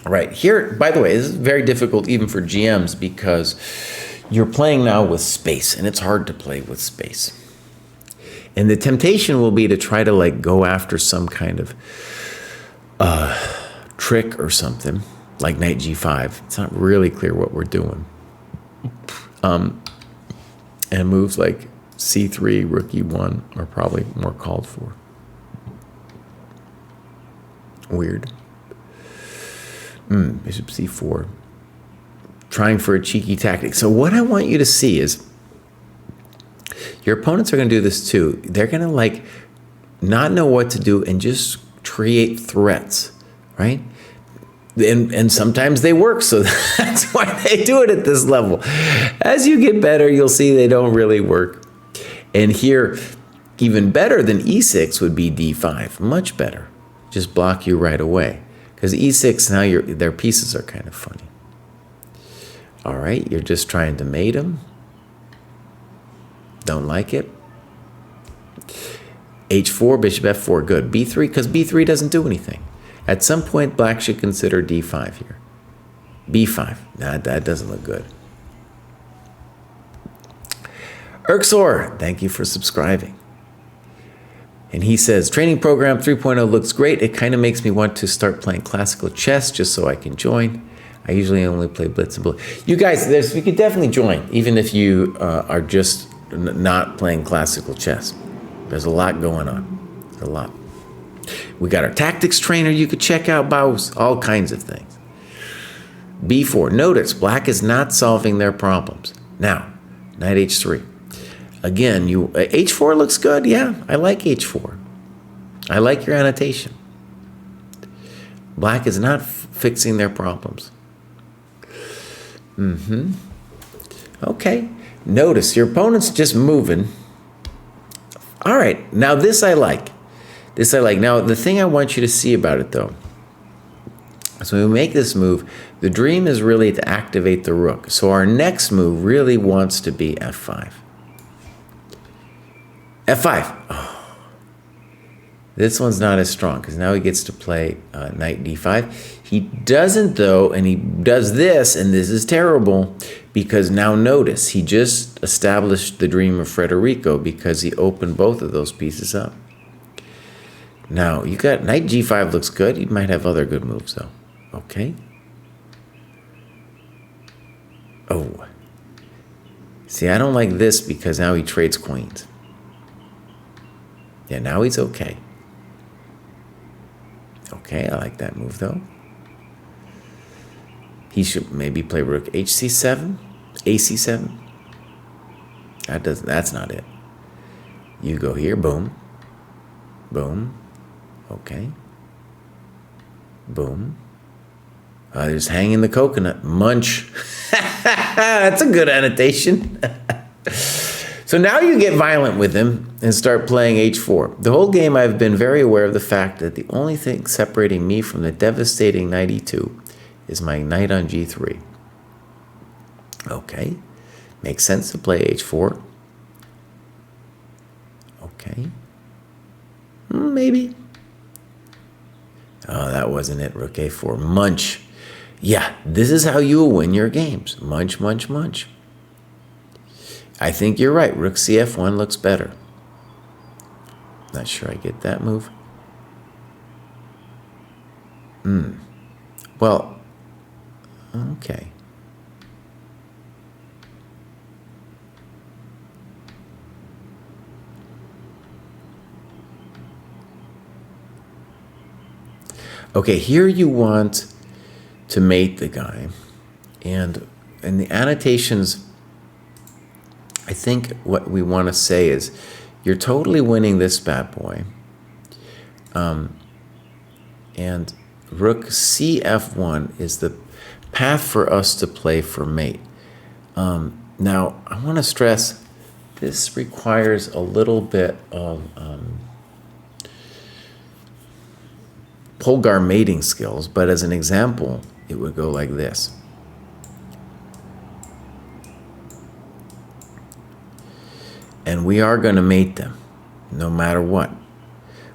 Right here, by the way, this is very difficult even for GMs because you're playing now with space, and it's hard to play with space. And the temptation will be to try to like go after some kind of trick or something, like knight g5. It's not really clear what we're doing. And moves like c3, rook e1 are probably more called for. Weird. Bishop c4. Trying for a cheeky tactic. So what I want you to see is your opponents are going to do this too. They're going to like not know what to do and just create threats, right? And sometimes they work, so that's why they do it at this level. As you get better, you'll see they don't really work. And here, even better than e6 would be d5. Much better. Just block you right away. Because e6, now their pieces are kind of funny. All right, you're just trying to mate them. Don't like it. H4, bishop F4, good. B3, because B3 doesn't do anything. At some point, black should consider D5 here. B5, nah, that doesn't look good. Urxor, thank you for subscribing. And he says, training program 3.0 looks great. It kind of makes me want to start playing classical chess just so I can join. I usually only play blitz and bullet. You guys, you could definitely join, even if you are just not playing classical chess. There's a lot going on. There's a lot. We got our tactics trainer you could check out, Baus, all kinds of things. B4, notice black is not solving their problems. Now, knight H3. Again, H4 looks good. Yeah, I like H4. I like your annotation. Black is not fixing their problems. Okay. Notice your opponent's just moving. All right. Now this I like. This I like. Now the thing I want you to see about it though, is when we make this move, the dream is really to activate the rook. So our next move really wants to be F5. F5. Oh. This one's not as strong because now he gets to play knight D5. He doesn't though, and he does this, and this is terrible because now notice he just established the dream of Federico because he opened both of those pieces up. Now you got knight G5 looks good. You might have other good moves though. Okay. Oh. See, I don't like this because now he trades queens. Yeah, now he's okay. Okay, I like that move though. He should maybe play rook HC7, AC7. That's not it. You go here, boom. Boom. Okay. Boom. There's hanging the coconut. Munch. That's a good annotation. So now you get violent with him and start playing H4. The whole game I've been very aware of the fact that the only thing separating me from the devastating knight E2 is my knight on G3. Okay. Makes sense to play H4. Okay. Maybe. Oh, that wasn't it. Rook A4. Munch. Yeah, this is how you will win your games. Munch, munch, munch. I think you're right. Rook CF1 looks better. Not sure I get that move. Well, okay. Okay, here you want to mate the guy. And in the annotations, I think what we want to say is you're totally winning this bad boy. And rook CF1 is the path for us to play for mate. Now, I want to stress this requires a little bit of Polgar mating skills, but as an example, it would go like this. And we are going to mate them, no matter what,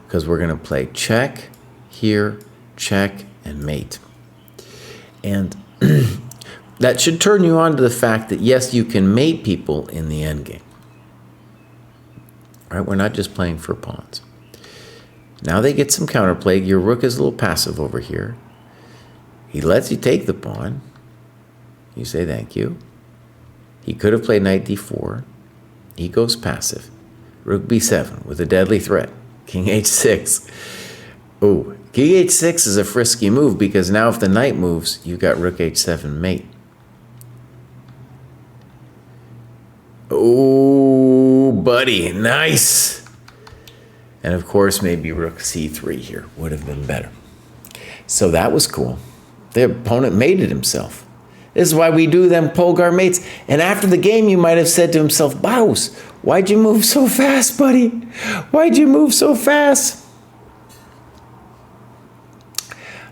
because we're going to play check, here, check, and mate. And that should turn you on to the fact that, yes, you can mate people in the endgame. All right, we're not just playing for pawns. Now they get some counterplay. Your rook is a little passive over here. He lets you take the pawn. You say thank you. He could have played knight d4. He goes passive. Rook b7 with a deadly threat. King h6. Oh, king h6 is a frisky move because now if the knight moves, you got rook h7 mate. Oh, buddy, nice. And of course, maybe rook c3 here would have been better. So that was cool. The opponent mated himself. This is why we do them Polgar mates. And after the game, you might have said to himself, Baus, why'd you move so fast, buddy? Why'd you move so fast?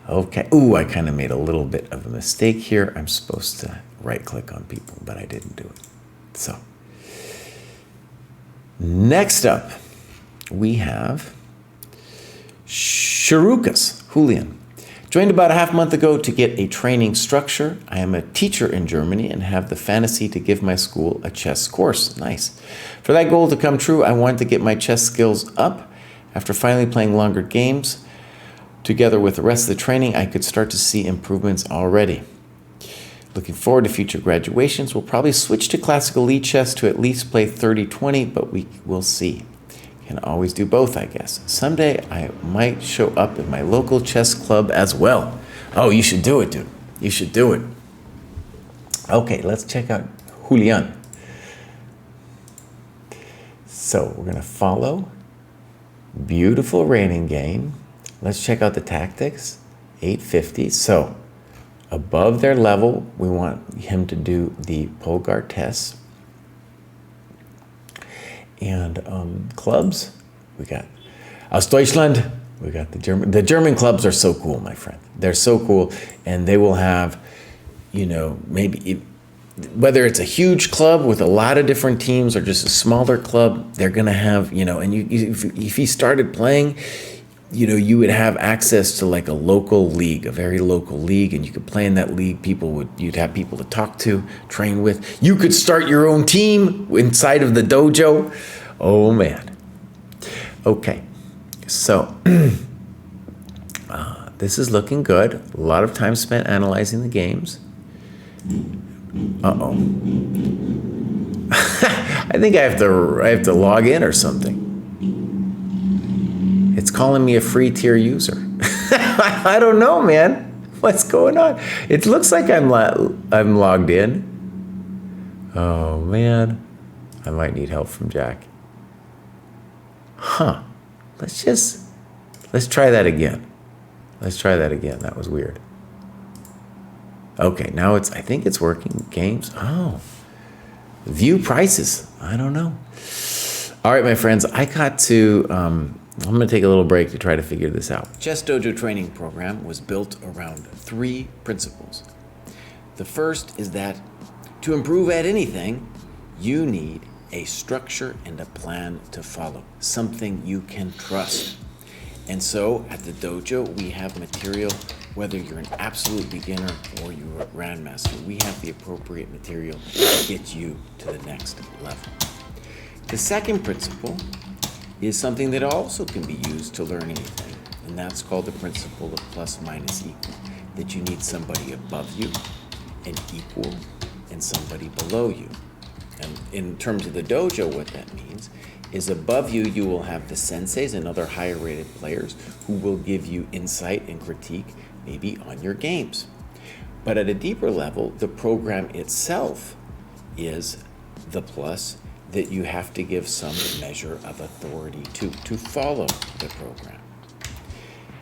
Okay. Ooh, I kind of made a little bit of a mistake here. I'm supposed to right-click on people, but I didn't do it. So, next up, we have Sharukas, Julian. Joined about a half month ago to get a training structure. I am a teacher in Germany and have the fantasy to give my school a chess course. Nice. For that goal to come true, I wanted to get my chess skills up. After finally playing longer games, together with the rest of the training, I could start to see improvements already. Looking forward to future graduations. We'll probably switch to classical lead chess to at least play 30-20, but we will see. Can always do both, I guess. Someday I might show up in my local chess club as well. Oh, you should do it, dude. You should do it. Okay, let's check out Julian. So we're going to follow. Beautiful raining game. Let's check out the tactics. 850. So above their level, we want him to do the Polgar test. And clubs, we got aus Deutschland, we got the German. The German clubs are so cool, my friend. They're so cool, and they will have, maybe whether it's a huge club with a lot of different teams or just a smaller club, they're gonna have, and if he started playing, you would have access to like a local league, a very local league, and you could play in that league. You'd have people to talk to, train with. You could start your own team inside of the dojo. Oh man. Okay, so this is looking good. A lot of time spent analyzing the games. Uh-oh. I think I have to log in or something. It's calling me a free tier user. I don't know, man. What's going on? It looks like I'm logged in. Oh, man. I might need help from Jack. Huh. Let's try that again. That was weird. Okay, now I think it's working. Games. Oh. View prices. I don't know. All right, my friends, I got to... I'm going to take a little break to try to figure this out. ChessDojo Training Program was built around 3 principles. The first is that to improve at anything, you need a structure and a plan to follow, something you can trust. And so at the dojo, we have material, whether you're an absolute beginner or you're a grandmaster, we have the appropriate material to get you to the next level. The second principle is something that also can be used to learn anything, and that's called the principle of plus minus equal, that you need somebody above you, an equal, and somebody below you. And in terms of the dojo, what that means is above you, you will have the senseis and other higher rated players who will give you insight and critique maybe on your games. But at a deeper level, the program itself is the plus that you have to give some measure of authority to follow the program.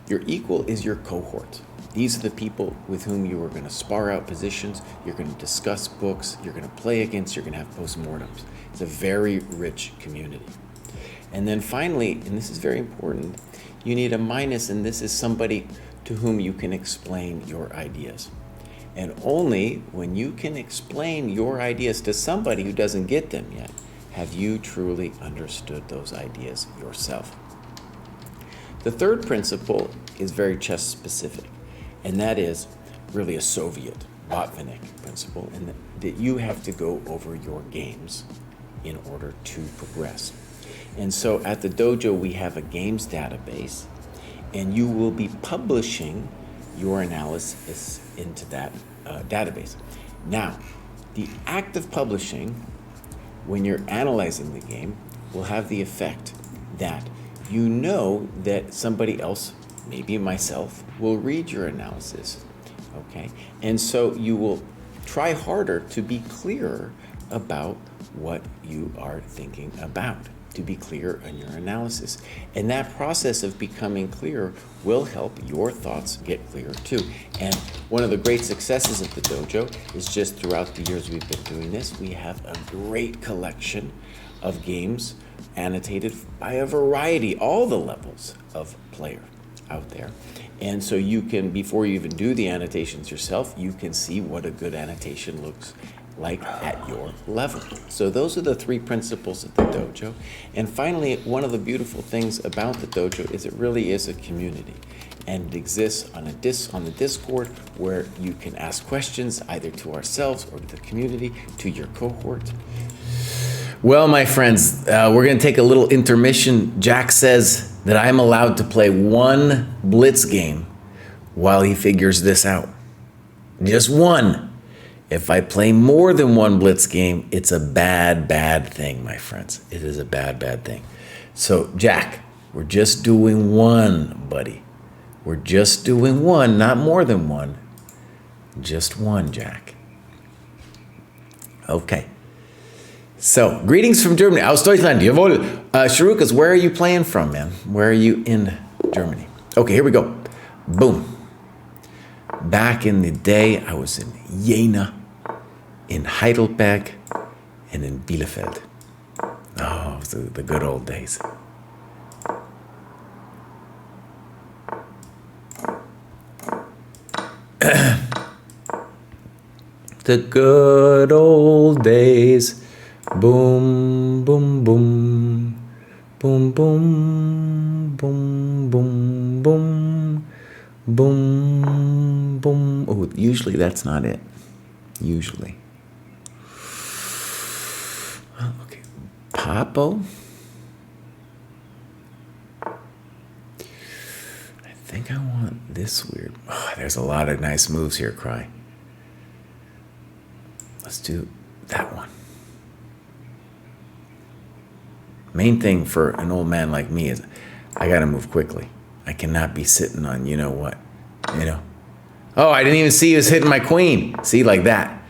Your equal is your cohort. These are the people with whom you are going to spar out positions, you're going to discuss books, you're going to play against, you're going to have postmortems. It's a very rich community. And then finally, and this is very important, you need a minus, and this is somebody to whom you can explain your ideas. And only when you can explain your ideas to somebody who doesn't get them yet, have you truly understood those ideas yourself. The third principle is very chess specific, and that is really a Soviet Botvinnik principle, and that you have to go over your games in order to progress. And so at the dojo, we have a games database, and you will be publishing your analysis into that database. Now, the act of publishing, when you're analyzing the game, will have the effect that you know that somebody else, maybe myself, will read your analysis, okay? And so you will try harder to be clearer about what you are thinking about, to be clear on your analysis. And that process of becoming clearer will help your thoughts get clearer too. And one of the great successes of the dojo is just throughout the years we've been doing this, we have a great collection of games annotated by a variety, all the levels of player out there. And so you can, before you even do the annotations yourself, you can see what a good annotation looks like at your level. So those are the 3 principles of the dojo. And finally, one of the beautiful things about the dojo is it really is a community. And it exists on the Discord, where you can ask questions either to ourselves or to the community, to your cohort. Well, my friends, we're going to take a little intermission. Jack says that I'm allowed to play 1 blitz game while he figures this out. Just 1. If I play more than 1 blitz game, it's a bad, bad thing, my friends. It is a bad, bad thing. So, Jack, we're just doing 1, buddy. We're just doing 1, not more than 1. Just 1, Jack. Okay. So, greetings from Germany. Aus Deutschland, jawohl. Sharukas, where are you playing from, man? Where are you in Germany? Okay, here we go. Boom. Back in the day, I was in Jena, in Heidelberg, and in Bielefeld. Oh, it was the good old days. The good old days. Boom, boom, boom. Boom, boom, boom, boom, boom. Boom, boom. Oh, usually that's not it. Usually. Oh, okay. Papo. I think I want this weird. Oh, there's a lot of nice moves here, Kraai. Let's do that one. Main thing for an old man like me is I gotta move quickly. I cannot be sitting on you know what, you know. Oh, I didn't even see he was hitting my queen. See, like that.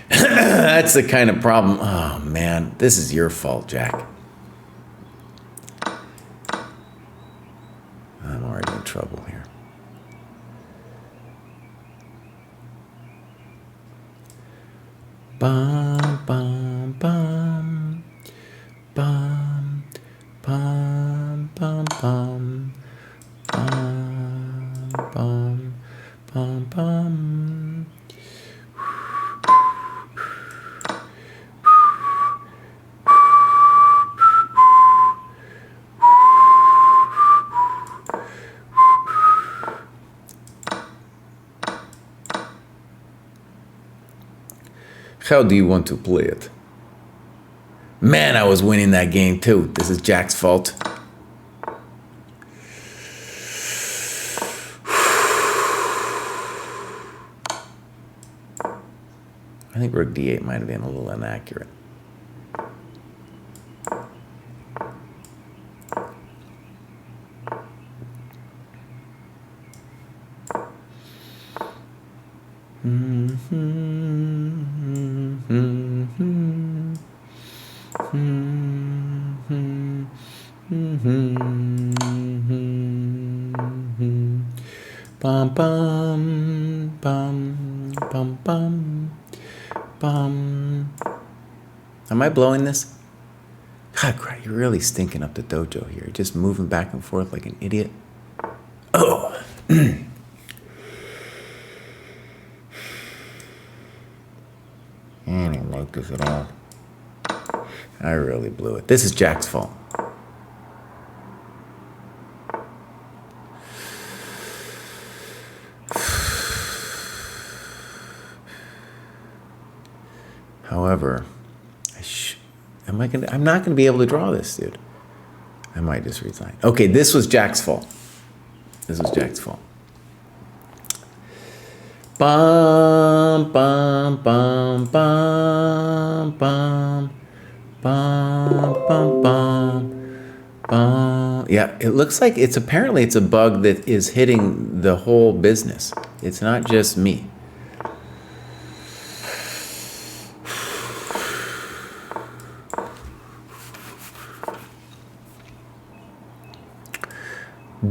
That's the kind of problem. Oh man, this is your fault, Jack. I'm already in trouble here. Bum, bum, bum. Bum, bum, bum, bum. Bum, bum, bum, bum. How do you want to play it? Man, I was winning that game too. This is Jack's fault. I think rook d8 might have been a little inaccurate. Bum, bum, bum, bum, bum, bum. Am I blowing this? God, Kraai, you're really stinking up the dojo here. Just moving back and forth like an idiot. Oh. I don't like this at all. I really blew it. This is Jack's fault. However, I'm not gonna be able to draw this, dude. I might just resign. Okay, this was Jack's fault. This was Jack's fault. Bum, bum, bum, bum, bum, bum, bum, bum, bum. Yeah, it looks like apparently it's a bug that is hitting the whole business. It's not just me.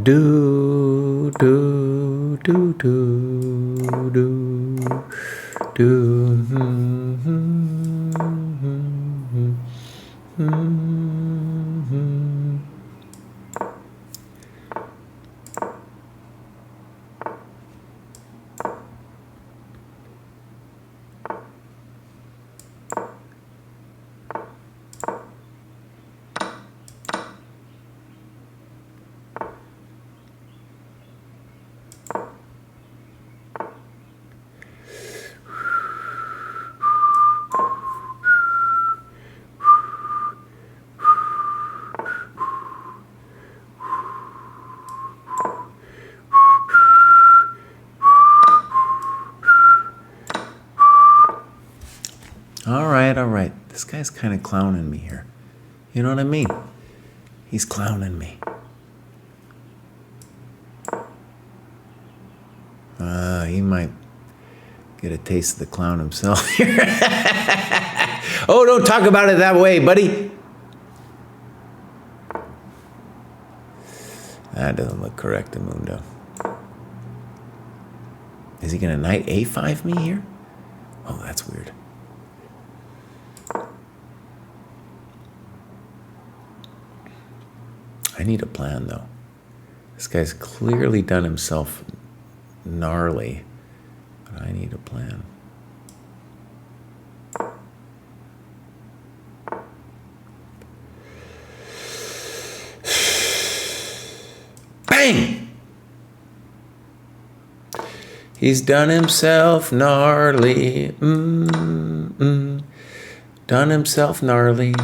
Do do do do do do. All right, all right. This guy's kind of clowning me here. You know what I mean? He's clowning me. He might get a taste of the clown himself here. Oh, don't talk about it that way, buddy. That doesn't look correct, Amundo. Is he going to knight a5 me here? Oh, that's weird. I need a plan, though. This guy's clearly done himself gnarly, but I need a plan. Bang! He's done himself gnarly. Done himself gnarly.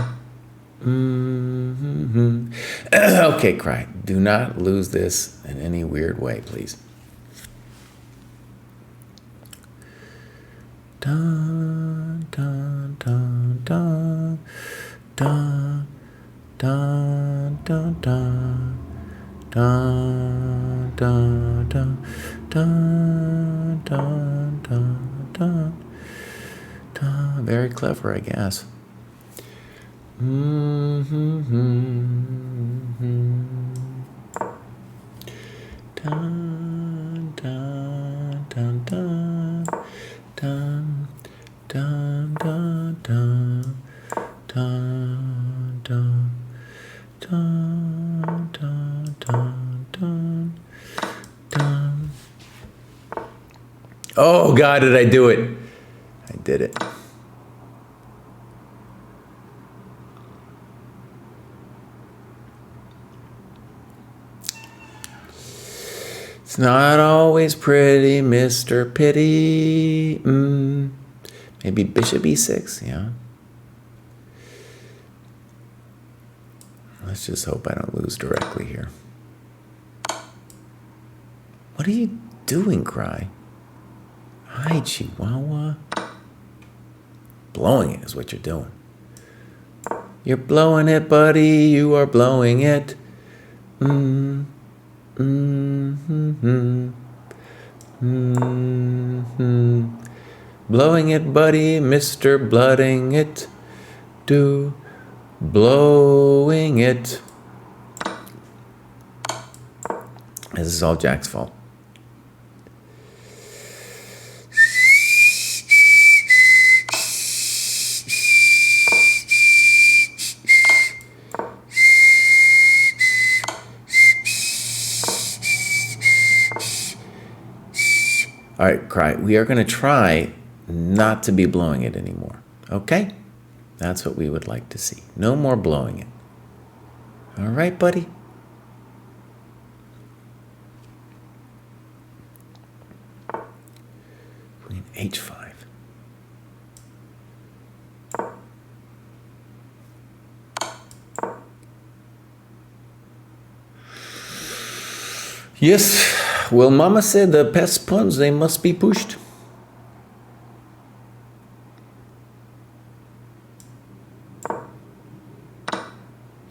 Okay, Kraai. Do not lose this in any weird way, please. Dun, dun, dun, dun, dun, dun, dun, dun, dun, dun, dun, dun, dun, dun, dun, dun. Very clever, I guess. Dun, dun, dun, dun, dun, dun, dun, dun, dun, dun, dun, dun, dun, dun, dun. Oh God, did I do it? I did it. It's not always pretty, Mr. Pity. Maybe bishop e6, yeah. Let's just hope I don't lose directly here. What are you doing, Kraai? Hi, Chihuahua. Blowing it is what you're doing. You're blowing it, buddy. You are blowing it. Blowing it, buddy, Mr. Blooding it. Do blowing it. This is all Jack's fault. All right, Kraai, we are going to try not to be blowing it anymore, okay? That's what we would like to see. No more blowing it. All right, buddy? Queen h5. Yes. Well, Mama said the pest pawns, they must be pushed.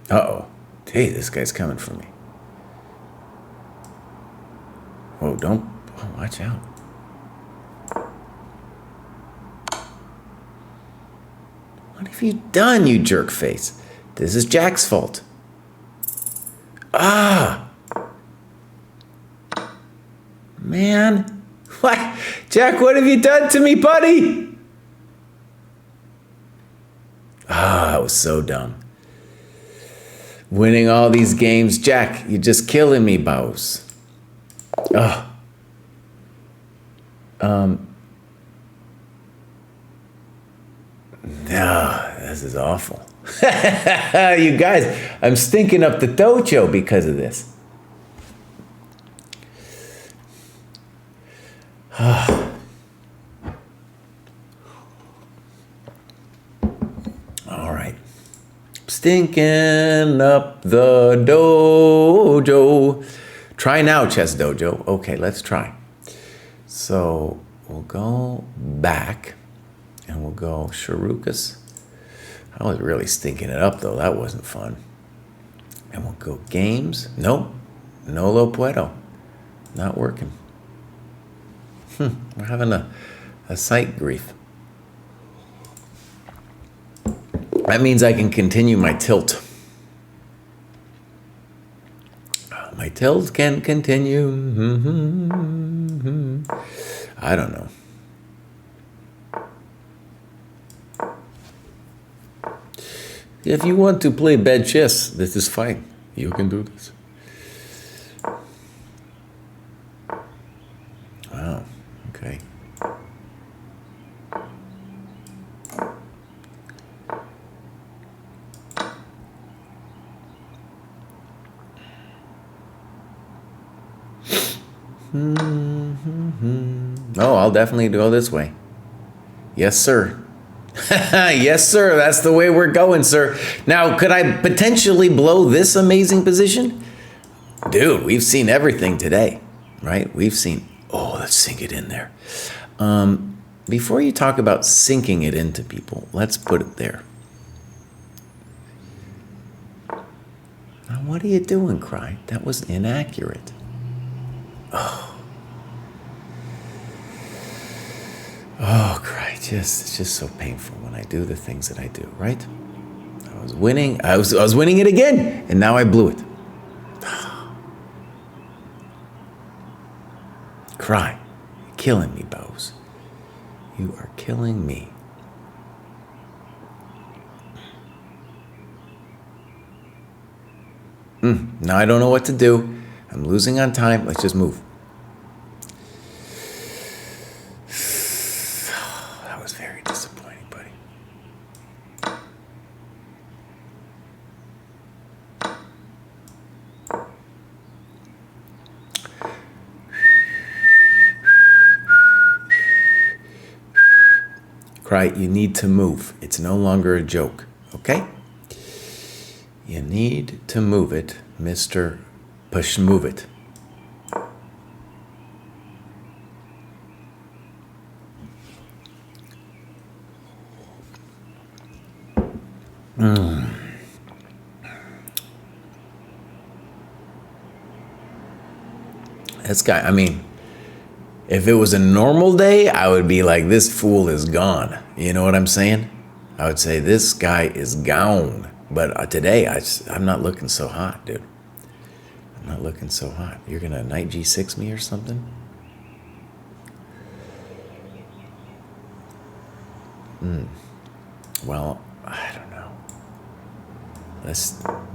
Uh-oh. Hey, this guy's coming for me. Oh, don't... Oh, watch out. What have you done, you jerk face? This is Jack's fault. Ah! Man, what? Jack, what have you done to me, buddy? Ah, that was so dumb. Winning all these games, Jack, you're just killing me, boss. Oh. No, this is awful. You guys, I'm stinking up the dojo because of this. All right. Stinking up the dojo. Try now, ChessDojo. Okay, let's try. So we'll go back And we'll go Sharukas. I was really stinking it up, though. That wasn't fun. And we'll go games. Nope. No lo puedo. Not working. We're having a sight grief. That means I can continue my tilt. My tilt can continue. I don't know. If you want to play bad chess, this is fine. You can do this. Wow, okay. Oh, I'll definitely go this way. Yes, sir. Yes, sir. That's the way we're going, sir. Now, could I potentially blow this amazing position? Dude, we've seen everything today, right? We've seen... Oh, let's sink it in there. Before you talk about sinking it into people, let's put it there. Now, what are you doing, Kraai? That was inaccurate. Oh, Kraai, it's just so painful when I do the things that I do, right? I was winning. I was winning it again, and now I blew it. Kraai, you're killing me, Bows. You are killing me. Now I don't know what to do. I'm losing on time. Let's just move. That was very disappointing, buddy. Kraai, you need to move. It's no longer a joke, okay? You need to move it, Mr. Push Move It. This guy, I mean, if it was a normal day, I would be like, this fool is gone. You know what I'm saying? I would say, this guy is gone. But today, I'm not looking so hot, dude. I'm not looking so hot. You're going to knight g6 me or something? Well, I don't know.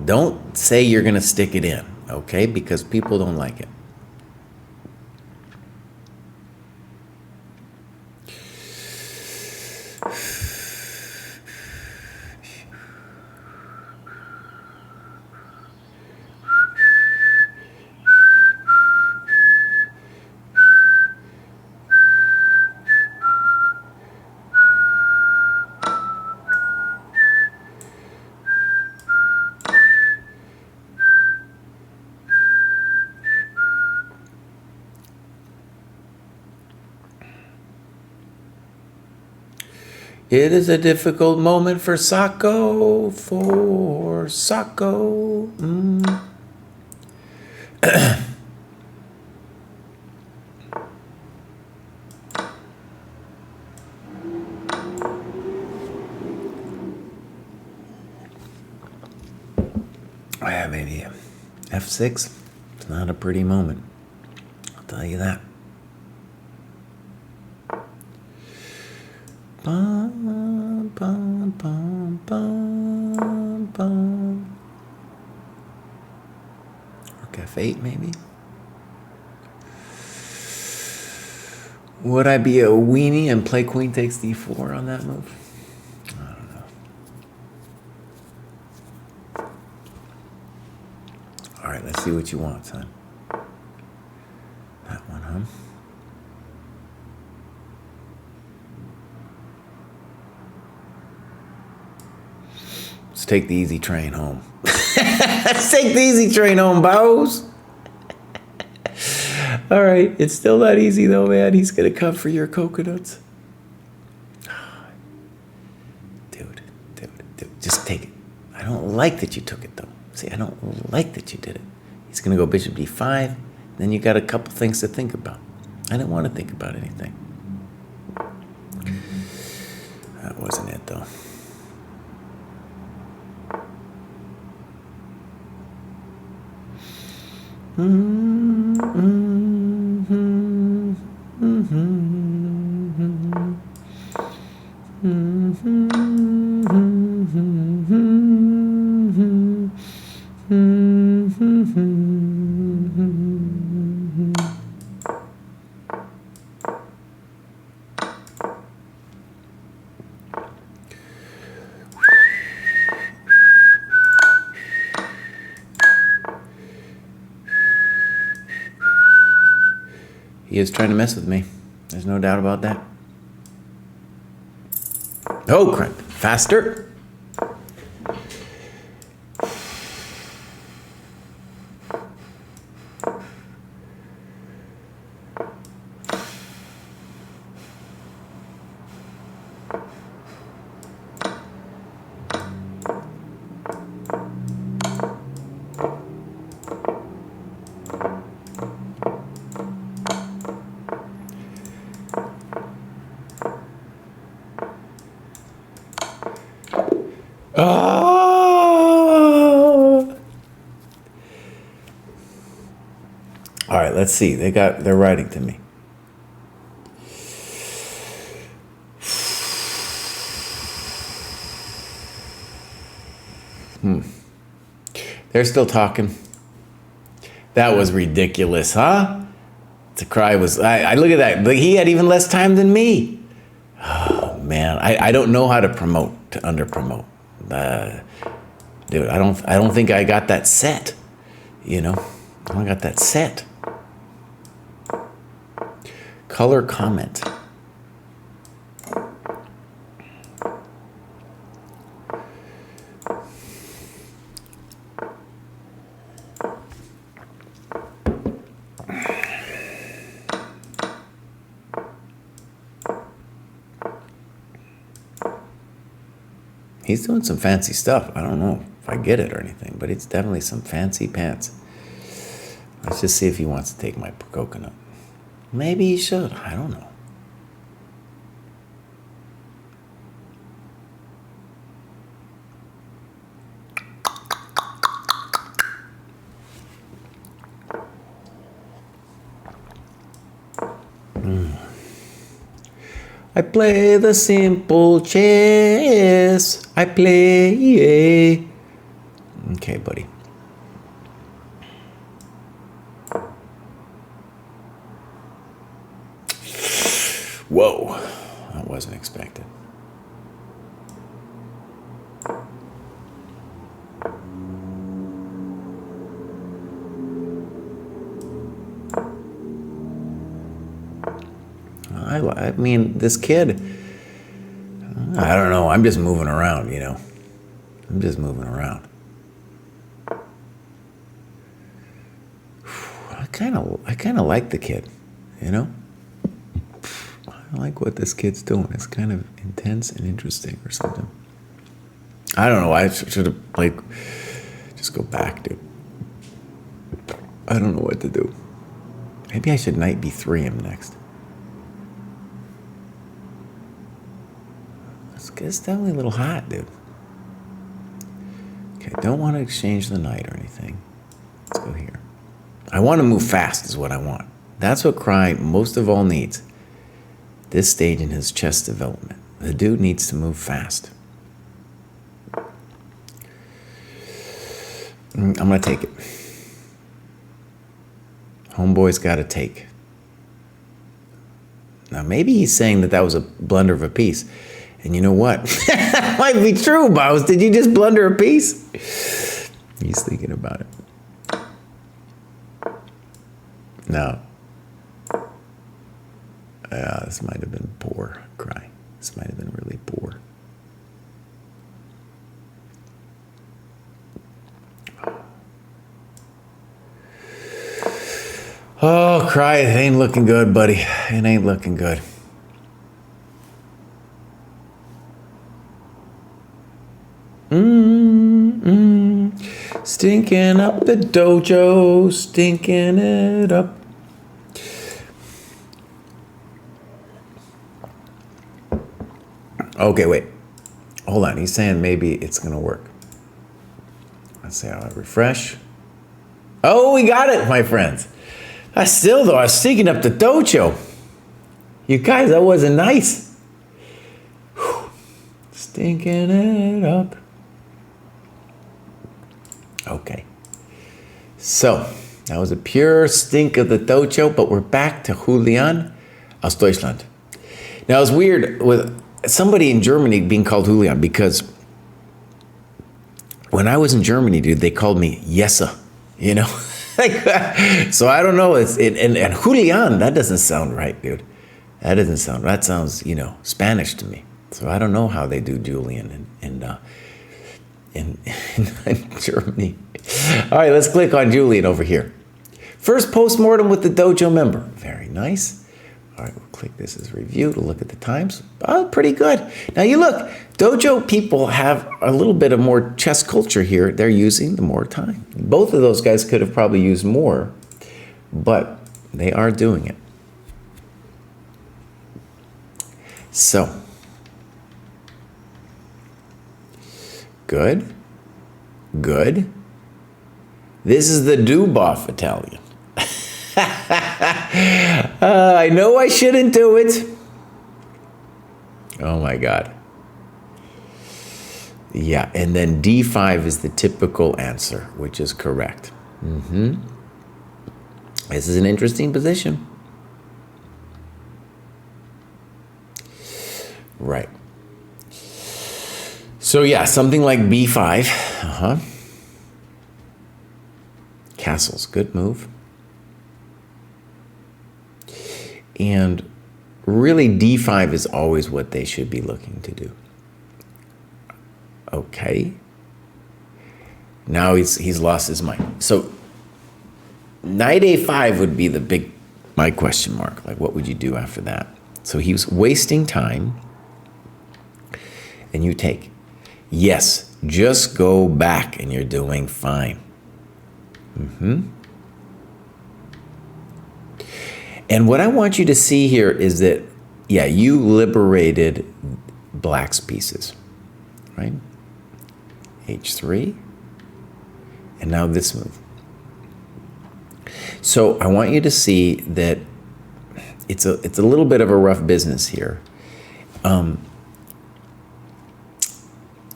Don't say you're going to stick it in, okay? Because people don't like it. It is a difficult moment for Sacco, I have maybe f6. It's not a pretty moment. I'll tell you that. Bum, bum, bum, bum, bum. Rook f8 maybe. Would I be a weenie and play queen takes d4 on that move? I don't know. All right, let's see what you want, son. That one, huh? Let's take the easy train home. Let's take the easy train home, bows. All right, it's still not easy though, man. He's gonna come for your coconuts. Just take it. I don't like that you took it, though. See, I don't like that you did it. He's going to go bishop d5. Then you got a couple things to think about. I didn't want to think about anything. That wasn't it, though. He is trying to mess with me. There's no doubt about that. Oh, crap. Faster. Oh! All right, let's see. They're writing to me. They're still talking. That was ridiculous, huh? To cry was. I look at that. But he had even less time than me. Oh man, I don't know how to promote to under promote. Dude, I don't think I got that set. You know, I don't got that set. Color comment. He's doing some fancy stuff. I don't know if I get it or anything, but it's definitely some fancy pants. Let's just see if he wants to take my coconut. Maybe he should. I don't know. I play the simple chess. I play. Okay, buddy. Whoa, that wasn't expected. I mean, this kid, I don't know. I'm just moving around, you know. I'm just moving around. I kind of like the kid, you know. I like what this kid's doing. It's kind of intense and interesting or something. I don't know. I should have, like, just go back, dude. I don't know what to do. Maybe I should knight b3 him next. It's definitely a little hot, dude. Okay, don't want to exchange the knight or anything. Let's go here. I want to move fast is what I want. That's what Kraai most of all needs. This stage in his chess development. The dude needs to move fast. I'm going to take it. Homeboy's got to take. Now, maybe he's saying that was a blunder of a piece. And you know what? That might be true, Bows. Did you just blunder a piece? He's thinking about it. No. This might have been poor, Kraai. This might have been really poor. Oh, Kraai, it ain't looking good, buddy. It ain't looking good. Stinking up the dojo, stinking it up. Okay, wait. Hold on. He's saying maybe it's going to work. Let's see how I refresh. Oh, we got it, my friends. I was stinking up the dojo. You guys, that wasn't nice. Whew. Stinking it up. Okay. So, that was a pure stink of the dojo, but we're back to Julian aus Deutschland. Now, it's weird with somebody in Germany being called Julian because when I was in Germany, dude, they called me Jesse, you know? So I don't know. And Julian, that doesn't sound right, dude. That sounds, you know, Spanish to me. So I don't know how they do Julian in Germany. All right, let's click on Julian over here. First postmortem with the dojo member. Very nice. All right, we'll click this as review to look at the times. Oh, pretty good. Now you look, dojo people have a little bit of more chess culture here. They're using the more time. Both of those guys could have probably used more, but they are doing it. So, good. This is the Duboff Italian. I know I shouldn't do it. Oh my God. Yeah, and then D5 is the typical answer, which is correct. This is an interesting position. Right. So yeah, something like B5. Castles, good move. And really, D5 is always what they should be looking to do. Okay. Now he's lost his mind. So knight A5 would be my question mark. Like, what would you do after that? So he was wasting time. And you take. Yes, just go back and you're doing fine. And what I want you to see here is that, yeah, you liberated black's pieces, right? H3, and now this move. So I want you to see that it's a little bit of a rough business here.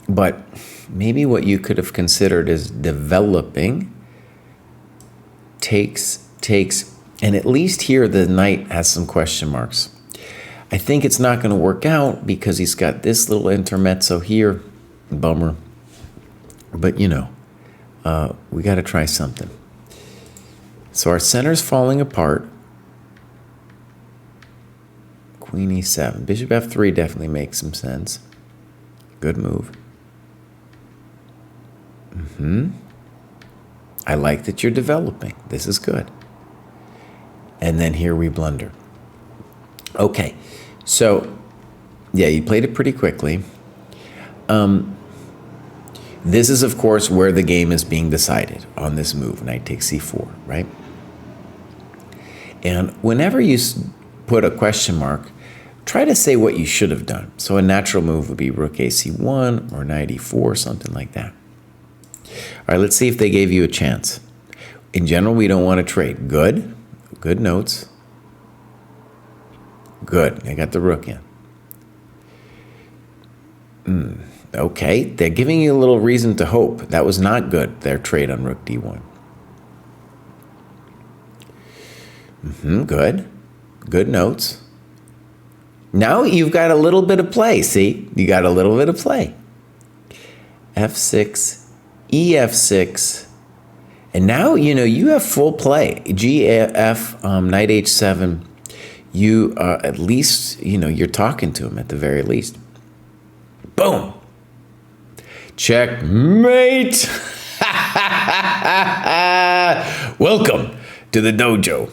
But maybe what you could have considered is developing takes, and at least here the knight has some question marks. I think it's not going to work out because he's got this little intermezzo here. Bummer. But, you know, we got to try something. So our center's falling apart. Queen E7. Bishop F3 definitely makes some sense. Good move. I like that you're developing. This is good. And then here we blunder. Okay, so yeah, you played it pretty quickly. This is, of course, where the game is being decided on this move. Knight takes C4, right? And whenever you put a question mark, try to say what you should have done. So a natural move would be rook AC1 or knight E4, something like that. All right, let's see if they gave you a chance. In general, we don't want to trade. Good. Good notes. Good. I got the rook in. Okay, they're giving you a little reason to hope. That was not good, their trade on rook D1. Good. Good notes. Now you've got a little bit of play, see? You got a little bit of play. F6, EF6, and now, you know, you have full play. GF, knight H7, you at least, you know, you're talking to him at the very least. Boom. Checkmate. Welcome to the dojo.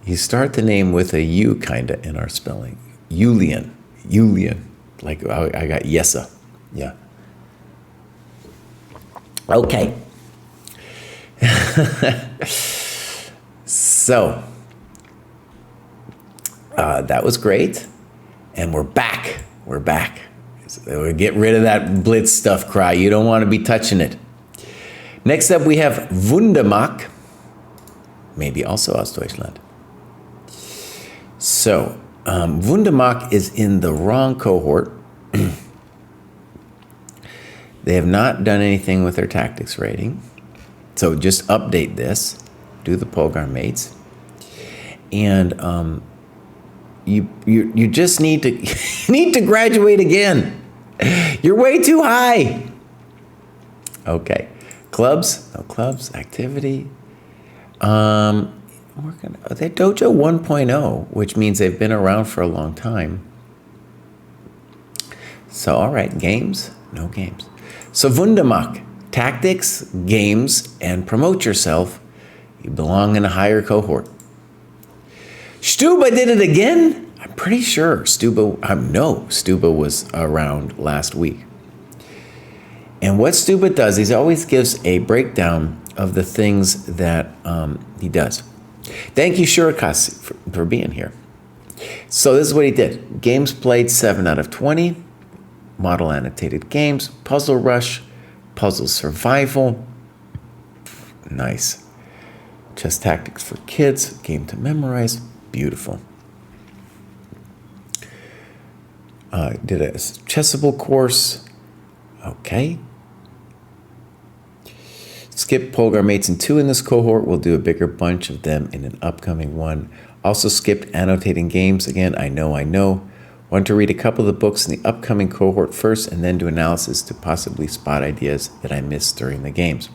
You start the name with a U kind of in our spelling. Julian. Julian. Like I got yesa. Yeah. Okay. So, that was great. And we're back. We're back. So get rid of that blitz stuff, Kraai. You don't want to be touching it. Next up, we have Wundermark. Maybe also aus Deutschland. So, Wundermark is in the wrong cohort. They have not done anything with their tactics rating. So just update this. Do the program mates. And you just need to need to graduate again. You're way too high. Okay. Clubs, no clubs, activity. They're Dojo 1.0, which means they've been around for a long time. So, all right, games, no games. So, Wundermark, tactics, games, and promote yourself. You belong in a higher cohort. Stuba did it again? I'm pretty sure Stuba was around last week. And what Stuba does, he always gives a breakdown of the things that he does. Thank you, Shurikas, for being here. So this is what he did. Games played 7 out of 20. Model annotated games. Puzzle Rush. Puzzle Survival. Nice. Chess Tactics for Kids. Game to memorize. Beautiful. Did a Chessable course. Okay. Skip program mates in 2 in this cohort. We'll do a bigger bunch of them in an upcoming one. Also skipped annotating games. Again, I know. Want to read a couple of the books in the upcoming cohort first and then do analysis to possibly spot ideas that I missed during the games.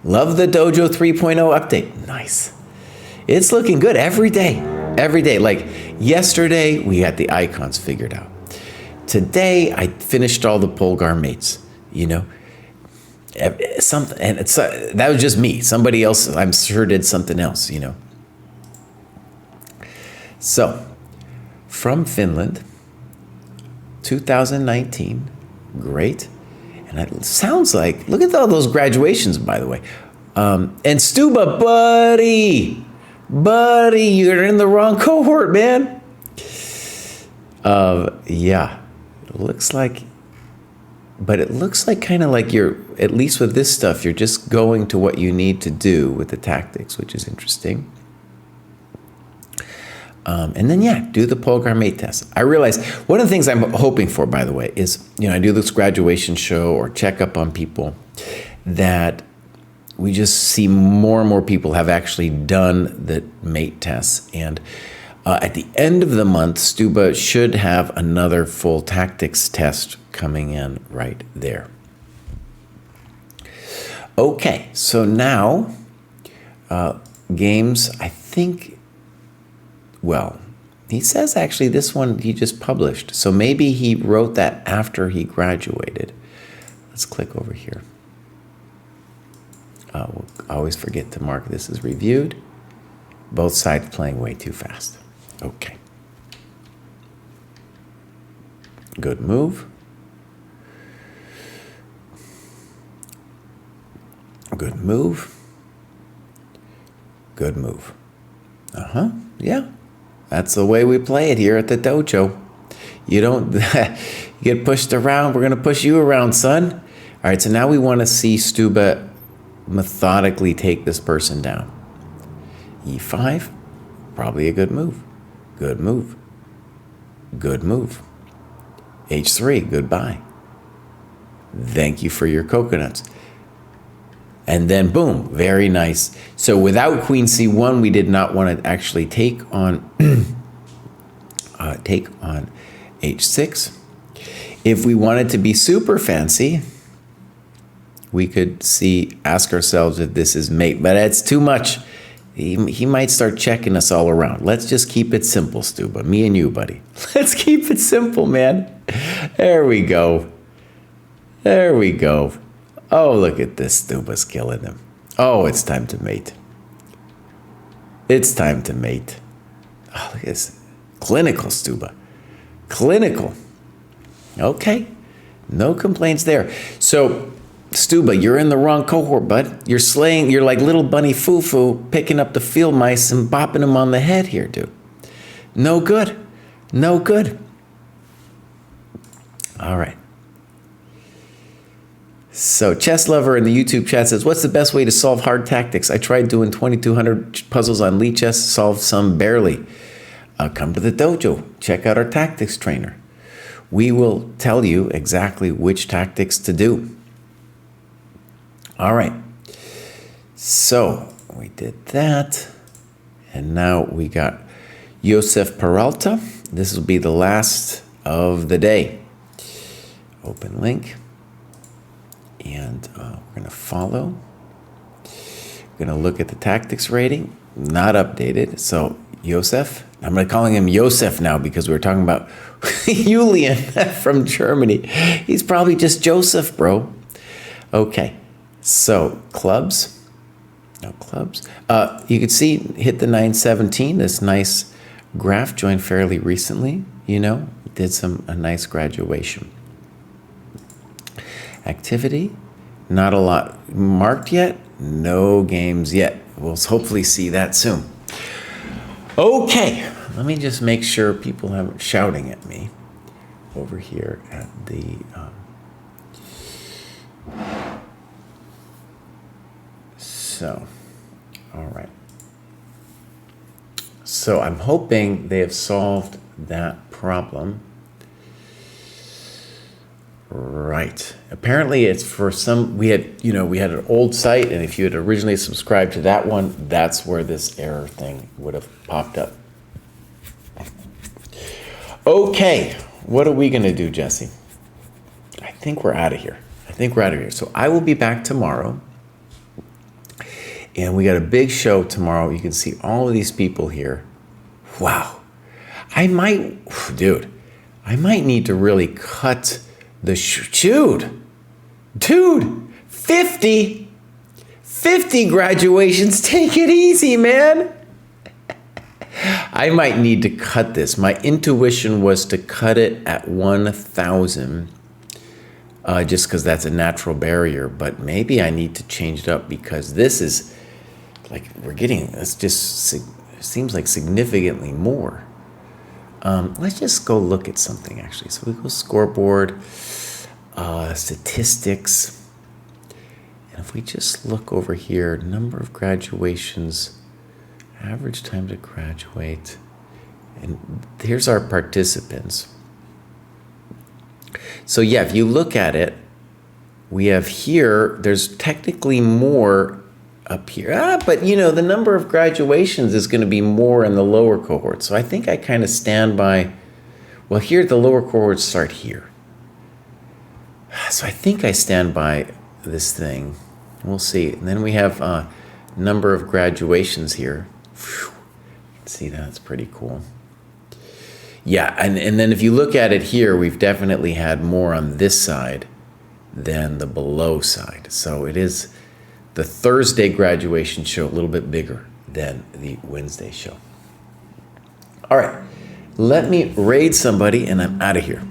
Love the Dojo 3.0 update. Nice. It's looking good every day. Every day. Like yesterday, we had the icons figured out. Today, I finished all the Polgar mates, Something, and that was just me. Somebody else, I'm sure, did something else, So, from Finland, 2019, great. And it sounds like, look at all those graduations, by the way. And Stuba, buddy, you're in the wrong cohort, man. Yeah, it looks like kind of like you're, at least with this stuff, you're just going to what you need to do with the tactics, which is interesting. And then, do the program mate test. I realize one of the things I'm hoping for, by the way, is, I do this graduation show or check up on people, that we just see more and more people have actually done the mate tests. And at the end of the month, Stuba should have another full tactics test coming in right there. Okay, so now games, I think, well, he says actually this one he just published. So maybe he wrote that after he graduated. Let's click over here. We'll always forget to mark this as reviewed. Both sides playing way too fast. Okay. Good move. Good move. Good move. Yeah. That's the way we play it here at the dojo. You don't you get pushed around. We're going to push you around, son. All right, so now we want to see Stuba methodically take this person down. E5, probably a good move. Good move. Good move. H3, goodbye. Thank you for your coconuts. And then boom, very nice. So without Queen C1, we did not want to actually take on H6. If we wanted to be super fancy, we could ask ourselves if this is mate, but it's too much. He might start checking us all around. Let's just keep it simple, Stuba. Me and you, buddy. Let's keep it simple, man. There we go. There we go. Oh, look at this. Stuba's killing him. Oh, it's time to mate. It's time to mate. Oh, look at this. Clinical, Stuba. Clinical. Okay, no complaints there. So, Stuba, you're in the wrong cohort, bud. You're like little bunny foo-foo, picking up the field mice and bopping them on the head here, dude. No good. No good. All right. So, Chess Lover in the YouTube chat says, what's the best way to solve hard tactics? I tried doing 2,200 puzzles on Lee Chess, solved some barely. Come to the dojo. Check out our tactics trainer. We will tell you exactly which tactics to do. All right. So, we did that. And now we got Josef Peralta. This will be the last of the day. Open link. And we're going to follow. We're going to look at the tactics rating. Not updated. So, Josef. I'm going to calling him Josef now because we were talking about Julian from Germany. He's probably just Joseph, bro. Okay. So, clubs. No clubs. You can see, hit the 917. This nice graph joined fairly recently. You know, did a nice graduation. Activity, not a lot marked yet. No games yet. We'll hopefully see that soon. Okay, let me just make sure people aren't shouting at me over here at the all right. So I'm hoping they have solved that problem. Right. Apparently it's for some, we had an old site, and if you had originally subscribed to that one, that's where this error thing would have popped up. Okay, what are we going to do, Jesse? I think we're out of here. So I will be back tomorrow, and we got a big show tomorrow. You can see all of these people here. Wow. I might need to really cut the dude, 50 graduations. Take it easy, man. I might need to cut this. My intuition was to cut it at 1,000, just because that's a natural barrier. But maybe I need to change it up because this is like seems like significantly more. Let's just go look at something actually. So we go scoreboard, statistics. And if we just look over here, number of graduations, average time to graduate. And here's our participants. So yeah, if you look at it, we have here, there's technically more up here. But the number of graduations is going to be more in the lower cohorts. So I think I kind of stand by, well, here the lower cohorts start here. So I think I stand by this thing. We'll see. And then we have number of graduations here. Whew. See, that's pretty cool. Yeah, and then if you look at it here, we've definitely had more on this side than the below side. So it is the Thursday graduation show a little bit bigger than the Wednesday show. All right, let me raid somebody and I'm out of here.